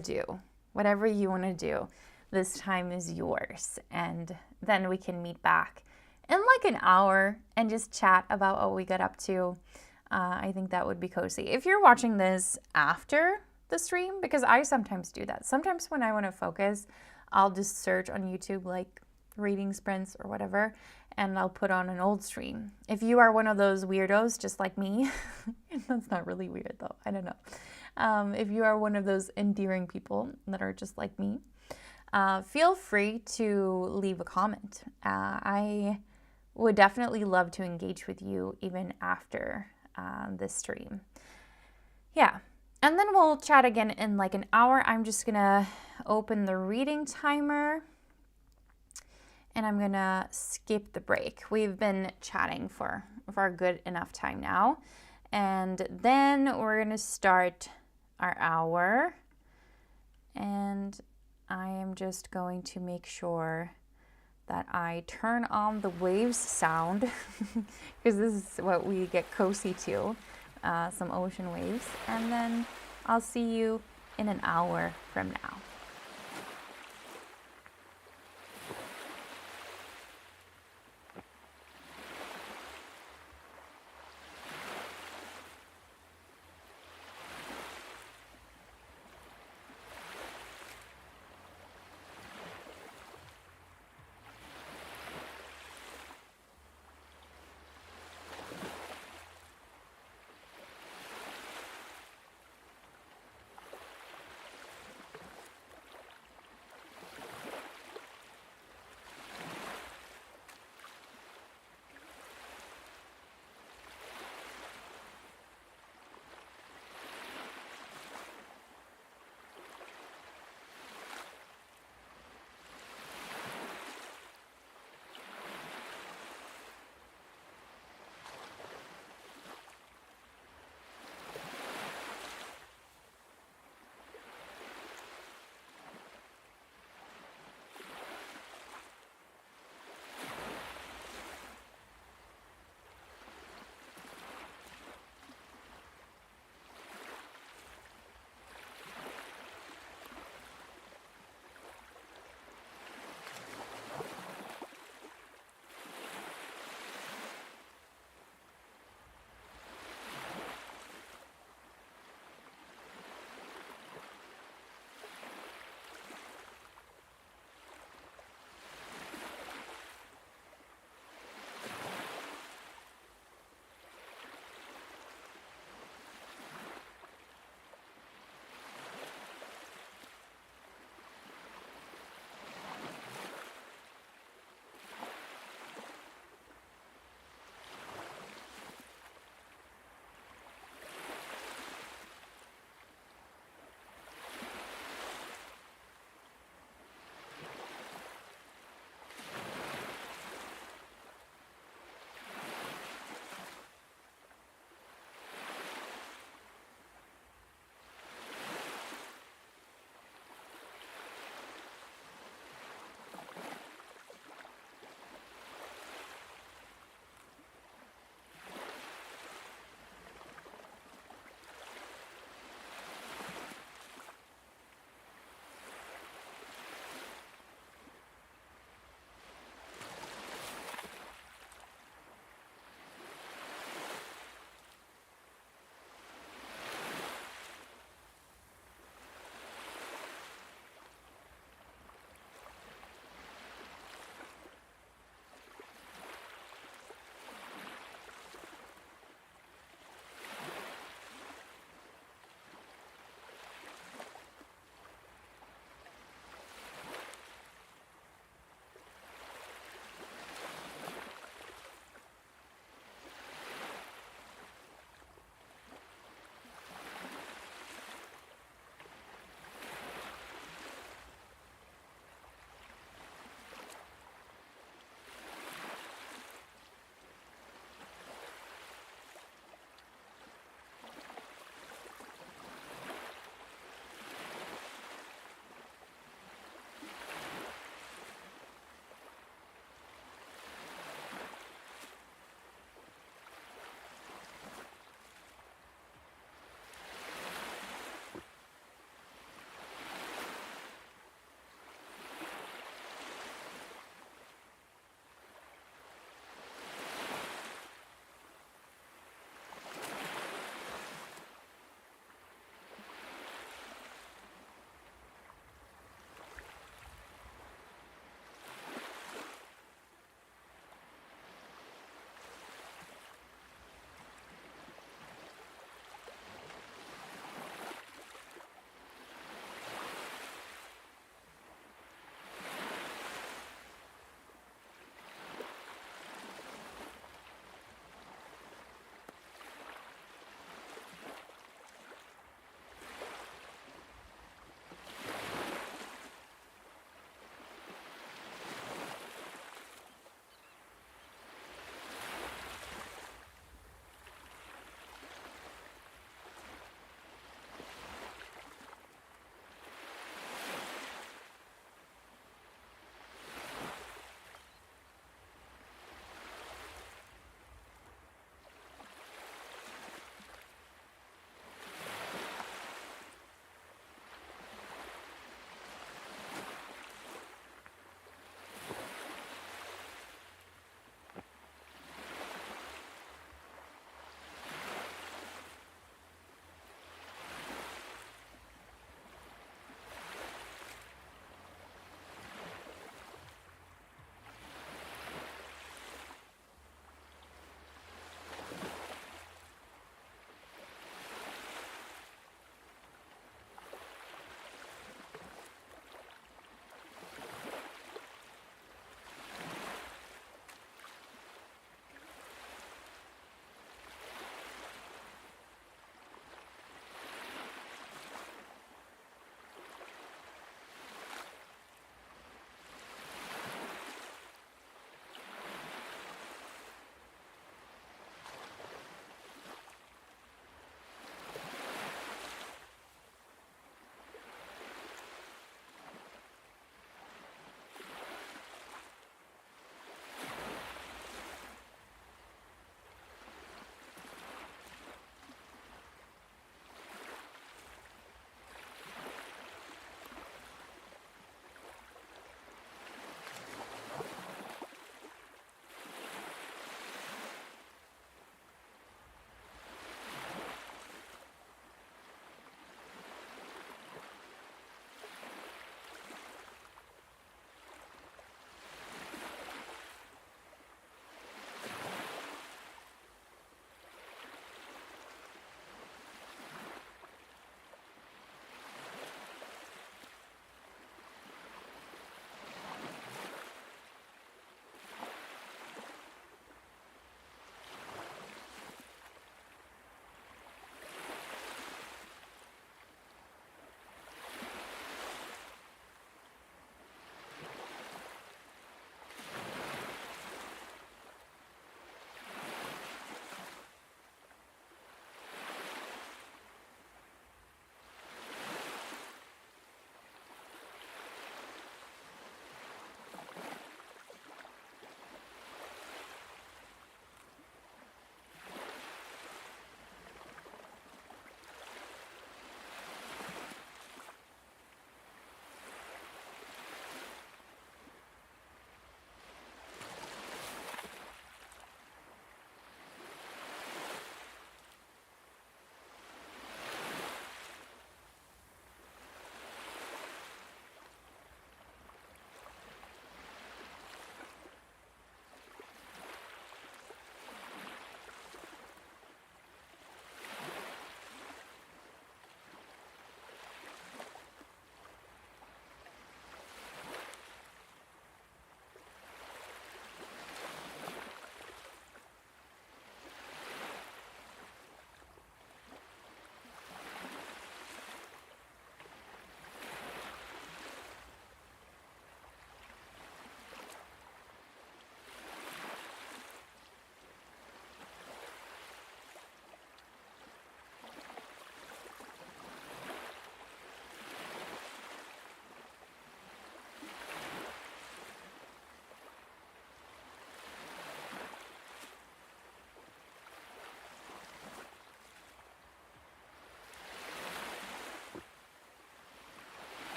A: do, this time is yours. And then we can meet back in like an hour and just chat about what we got up to. I think that would be cozy. If you're watching this after the stream, because I sometimes do that. Sometimes when I want to focus, I'll just search on YouTube like reading sprints or whatever, and I'll put on an old stream. If you are one of those weirdos just like me, that's not really weird though, I don't know. If you are one of those endearing people that are just like me, feel free to leave a comment. I would definitely love to engage with you even after this stream. Yeah, and then we'll chat again in like an hour. I'm just gonna open the reading timer and I'm gonna skip the break. We've been chatting for a good enough time now. And then we're gonna start our hour. And I am just going to make sure that I turn on the waves sound because this is what we get cozy to, some ocean waves. And then I'll see you in an hour from now.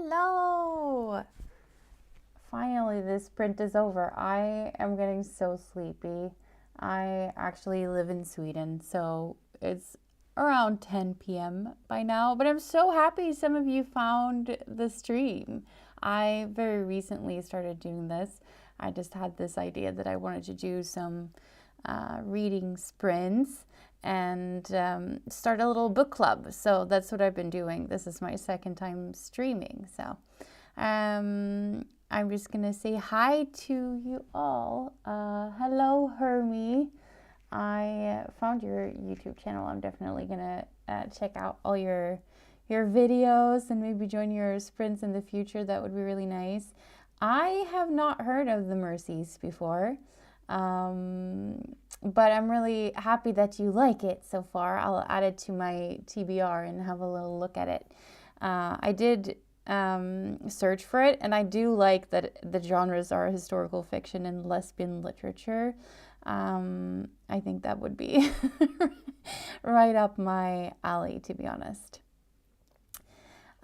A: Hello! Finally, this sprint is over. I am getting so sleepy. I actually live in Sweden, so it's around 10 p.m. by now, but I'm so happy some of you found the stream. I very recently started doing this. I just had this idea that I wanted to do some reading sprints and start a little book club. So that's what I've been doing. This is my second time streaming. So I'm just going to say hi to you all. Hello, Hermie. I found your YouTube channel. I'm definitely going to check out all your videos and maybe join your sprints in the future. That would be really nice. I have not heard of the Mercies before, but I'm really happy that you like it so far. I'll add it to my TBR and have a little look at it. I did search for it, and I do like that the genres are historical fiction and lesbian literature. I think that would be right up my alley, to be honest.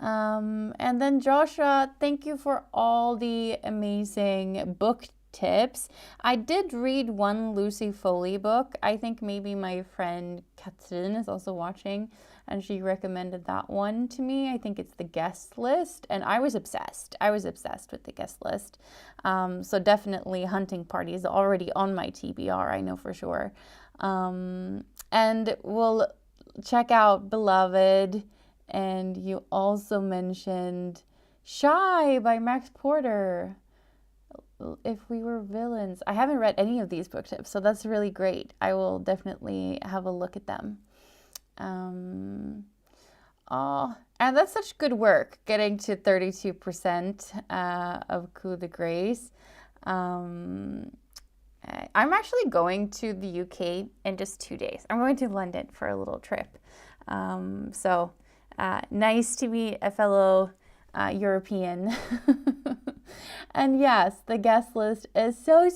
A: And then Joshua, thank you for all the amazing book tips. I did read one Lucy Foley book. I think maybe my friend Katrin is also watching, and she recommended that one to me. I think it's The Guest List, and I was obsessed. I was obsessed with The Guest List. So definitely Hunting Party is already on my TBR, I know for sure. And we'll check out Beloved. And you also mentioned Shy by Max Porter. If We Were Villains. I haven't read any of these book tips, so that's really great. I will definitely have a look at them. Oh, and that's such good work, getting to 32% of Coup de Grace. I'm actually going to the UK in just 2 days. I'm going to London for a little trip. So nice to meet a fellow European. And yes, The Guest List is so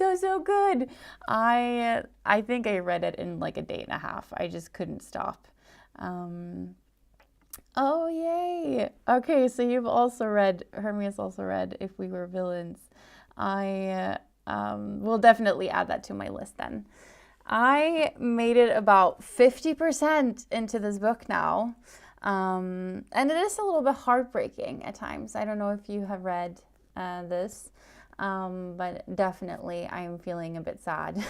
A: good. I think I read it in like a day and a half. I just couldn't stop. Oh, yay. Okay, so you've also read, Hermia's also read If We Were Villains. I will definitely add that to my list then. I made it about 50% into this book now. And it is a little bit heartbreaking at times. I don't know if you have read this, but definitely I am feeling a bit sad.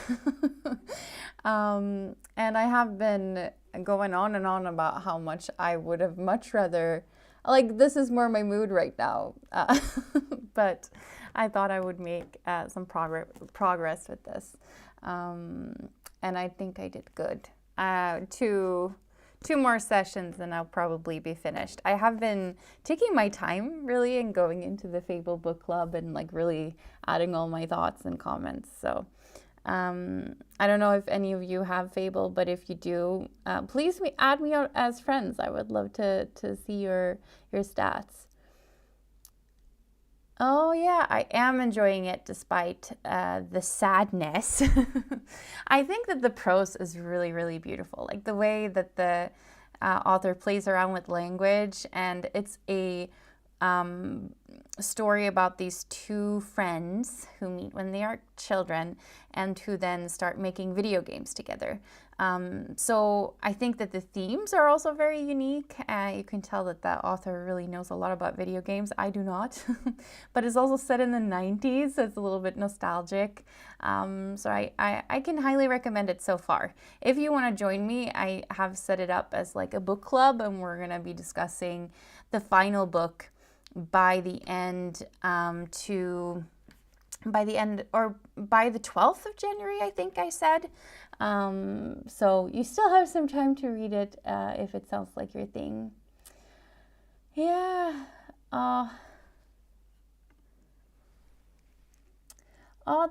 A: And I have been going on and on about how much I would have much rather, like, this is more my mood right now. But I thought I would make some progress with this. And I think I did good. Two more sessions and I'll probably be finished. I have been taking my time really and going into the Fable book club and like really adding all my thoughts and comments. So I don't know if any of you have Fable, but if you do, please add me out as friends. I would love to see your stats. Oh yeah, I am enjoying it despite the sadness. I think that the prose is really beautiful. Like the way that the author plays around with language, and it's a story about these two friends who meet when they are children and who then start making video games together. So I think that the themes are also very unique. You can tell that the author really knows a lot about video games. I do not, but it's also set in the 90s, so it's a little bit nostalgic. So I can highly recommend it so far. If you want to join me, I have set it up as like a book club, and we're going to be discussing the final book by the end or by the 12th of January, I think I said. So you still have some time to read it if it sounds like your thing. Yeah. Oh,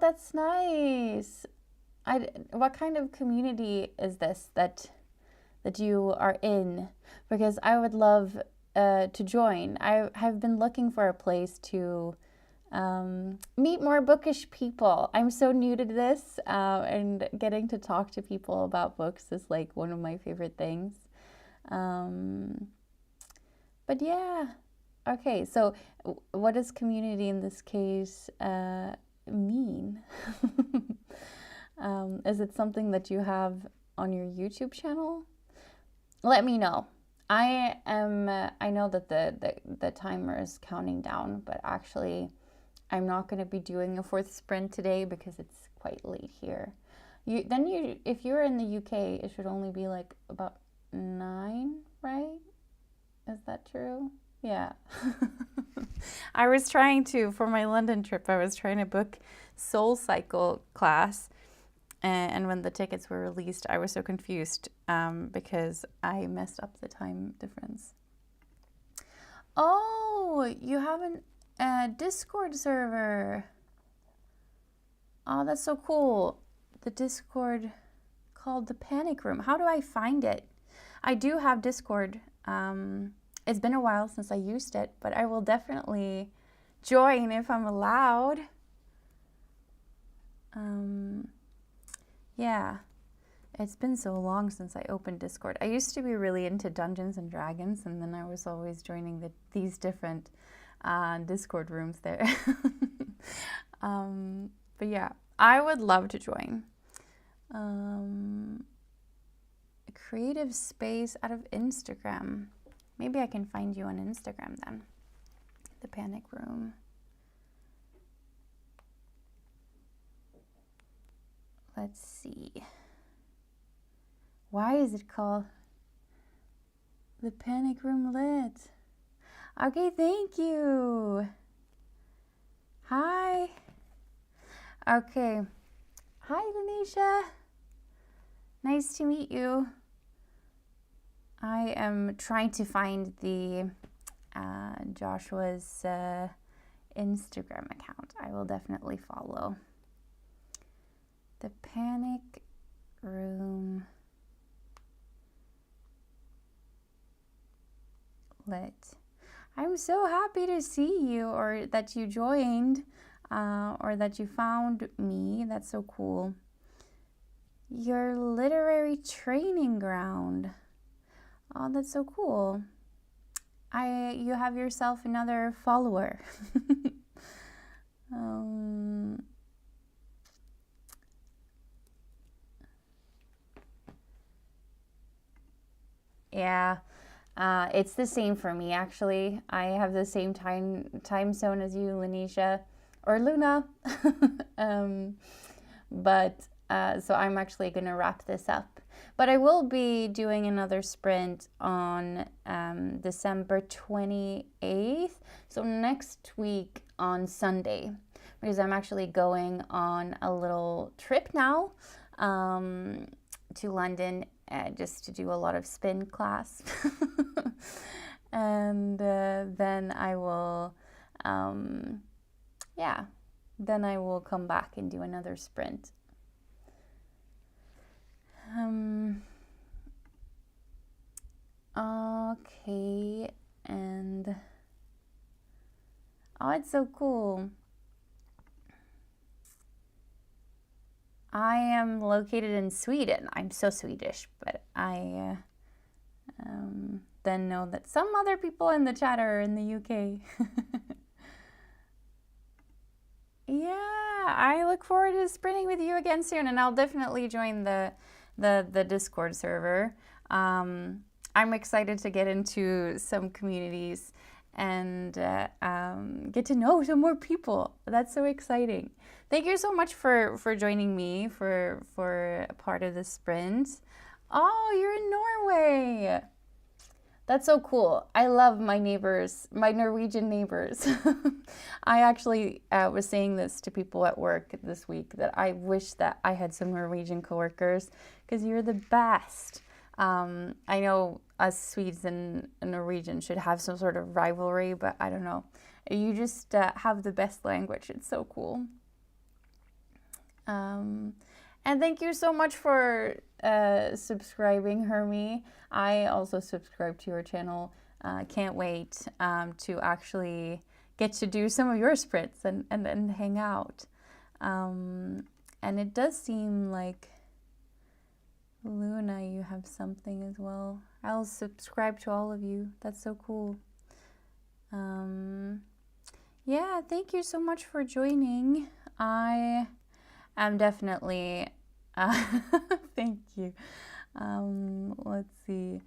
A: that's nice. What kind of community is this that you are in? Because I would love to join. I have been looking for a place to meet more bookish people. I'm so new to this, and getting to talk to people about books is like one of my favorite things. But yeah, Okay, so what does community in this case mean? Is it something that you have on your YouTube channel? Let me know. I know that the timer is counting down, but actually I'm not going to be doing a fourth sprint today because it's quite late here. If you're in the UK, it should only be like about 9, right? Is that true? Yeah. I was trying to, for my London trip, I was trying to book Soul Cycle class. And when the tickets were released, I was so confused because I messed up the time difference. Oh, you have a Discord server. Oh, that's so cool. The Discord called the Panic Room. How do I find it? I do have Discord. It's been a while since I used it, but I will definitely join if I'm allowed. Yeah, it's been so long since I opened Discord. I used to be really into Dungeons and Dragons, and then I was always joining these different Discord rooms there. But yeah, I would love to join. A creative space out of Instagram. Maybe I can find you on Instagram then. The Panic Room. Let's see. Why is it called the Panic Room Lit? Okay, thank you. Hi. Okay. Hi, Lanisha. Nice to meet you. I am trying to find the Joshua's Instagram account. I will definitely follow. The Panic Room Lit. I'm so happy to see you, or that you joined, or that you found me. That's so cool. Your literary training ground. Oh, that's so cool. You have yourself another follower. Yeah, it's the same for me actually. I have the same time zone as you, Lanisha, or Luna. So I'm actually gonna wrap this up. But I will be doing another sprint on December 28th, so next week on Sunday, because I'm actually going on a little trip now to London just to do a lot of spin class. And then I will, then I will come back and do another sprint. Okay, and oh, it's so cool. I am located in Sweden. I'm so Swedish, but I then know that some other people in the chat are in the UK. Yeah, I look forward to sprinting with you again soon, and I'll definitely join the Discord server. I'm excited to get into some communities and get to know some more people. That's so exciting. Thank you so much for joining me for a part of the sprint. Oh, you're in Norway. That's so cool. I love my neighbors, my Norwegian neighbors. I actually was saying this to people at work this week, that I wish that I had some Norwegian coworkers, because you're the best. I know us Swedes and Norwegians should have some sort of rivalry, but I don't know. You just have the best language. It's so cool. And thank you so much for subscribing, Hermie. I also subscribe to your channel. Can't wait to actually get to do some of your sprints and hang out. And it does seem like, Luna, you have something as well. I'll subscribe to all of you. That's so cool. Yeah, thank you so much for joining. I am definitely, thank you. Let's see.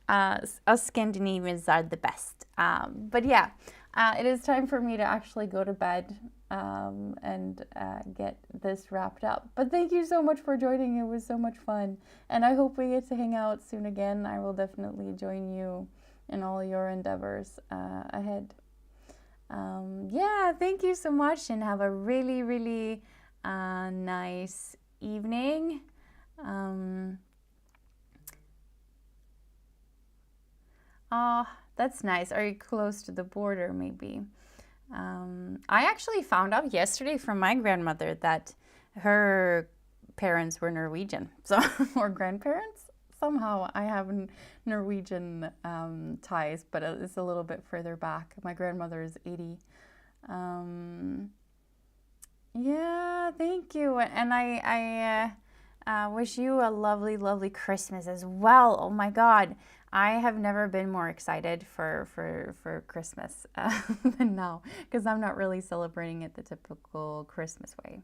A: Us Scandinavians are the best. But yeah, it is time for me to actually go to bed and get this wrapped up. But thank you so much for joining. It was so much fun. And I hope we get to hang out soon again. I will definitely join you in all your endeavors ahead. Yeah, thank you so much and have a really, really nice evening. That's nice. Are you close to the border, maybe? I actually found out yesterday from my grandmother that her parents were Norwegian, so or grandparents. Somehow I have Norwegian ties, but it's a little bit further back. My grandmother is 80. Yeah, thank you. And I wish you a lovely, lovely Christmas as well. Oh my God. I have never been more excited for Christmas than now because I'm not really celebrating it the typical Christmas way.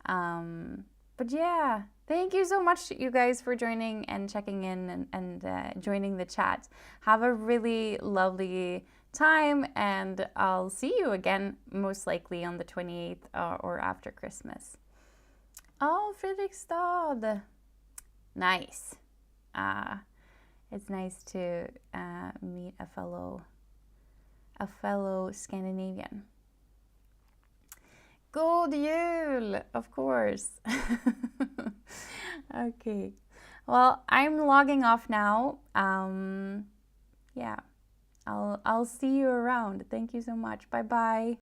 A: But yeah, thank you so much, you guys, for joining and checking in and joining the chat. Have a really lovely time, and I'll see you again, most likely on the 28th or after Christmas. Oh, Fredrikstad. Nice. It's nice to meet a fellow Scandinavian. God jul, of course. Okay. Well, I'm logging off now. Yeah. I'll see you around. Thank you so much. Bye bye.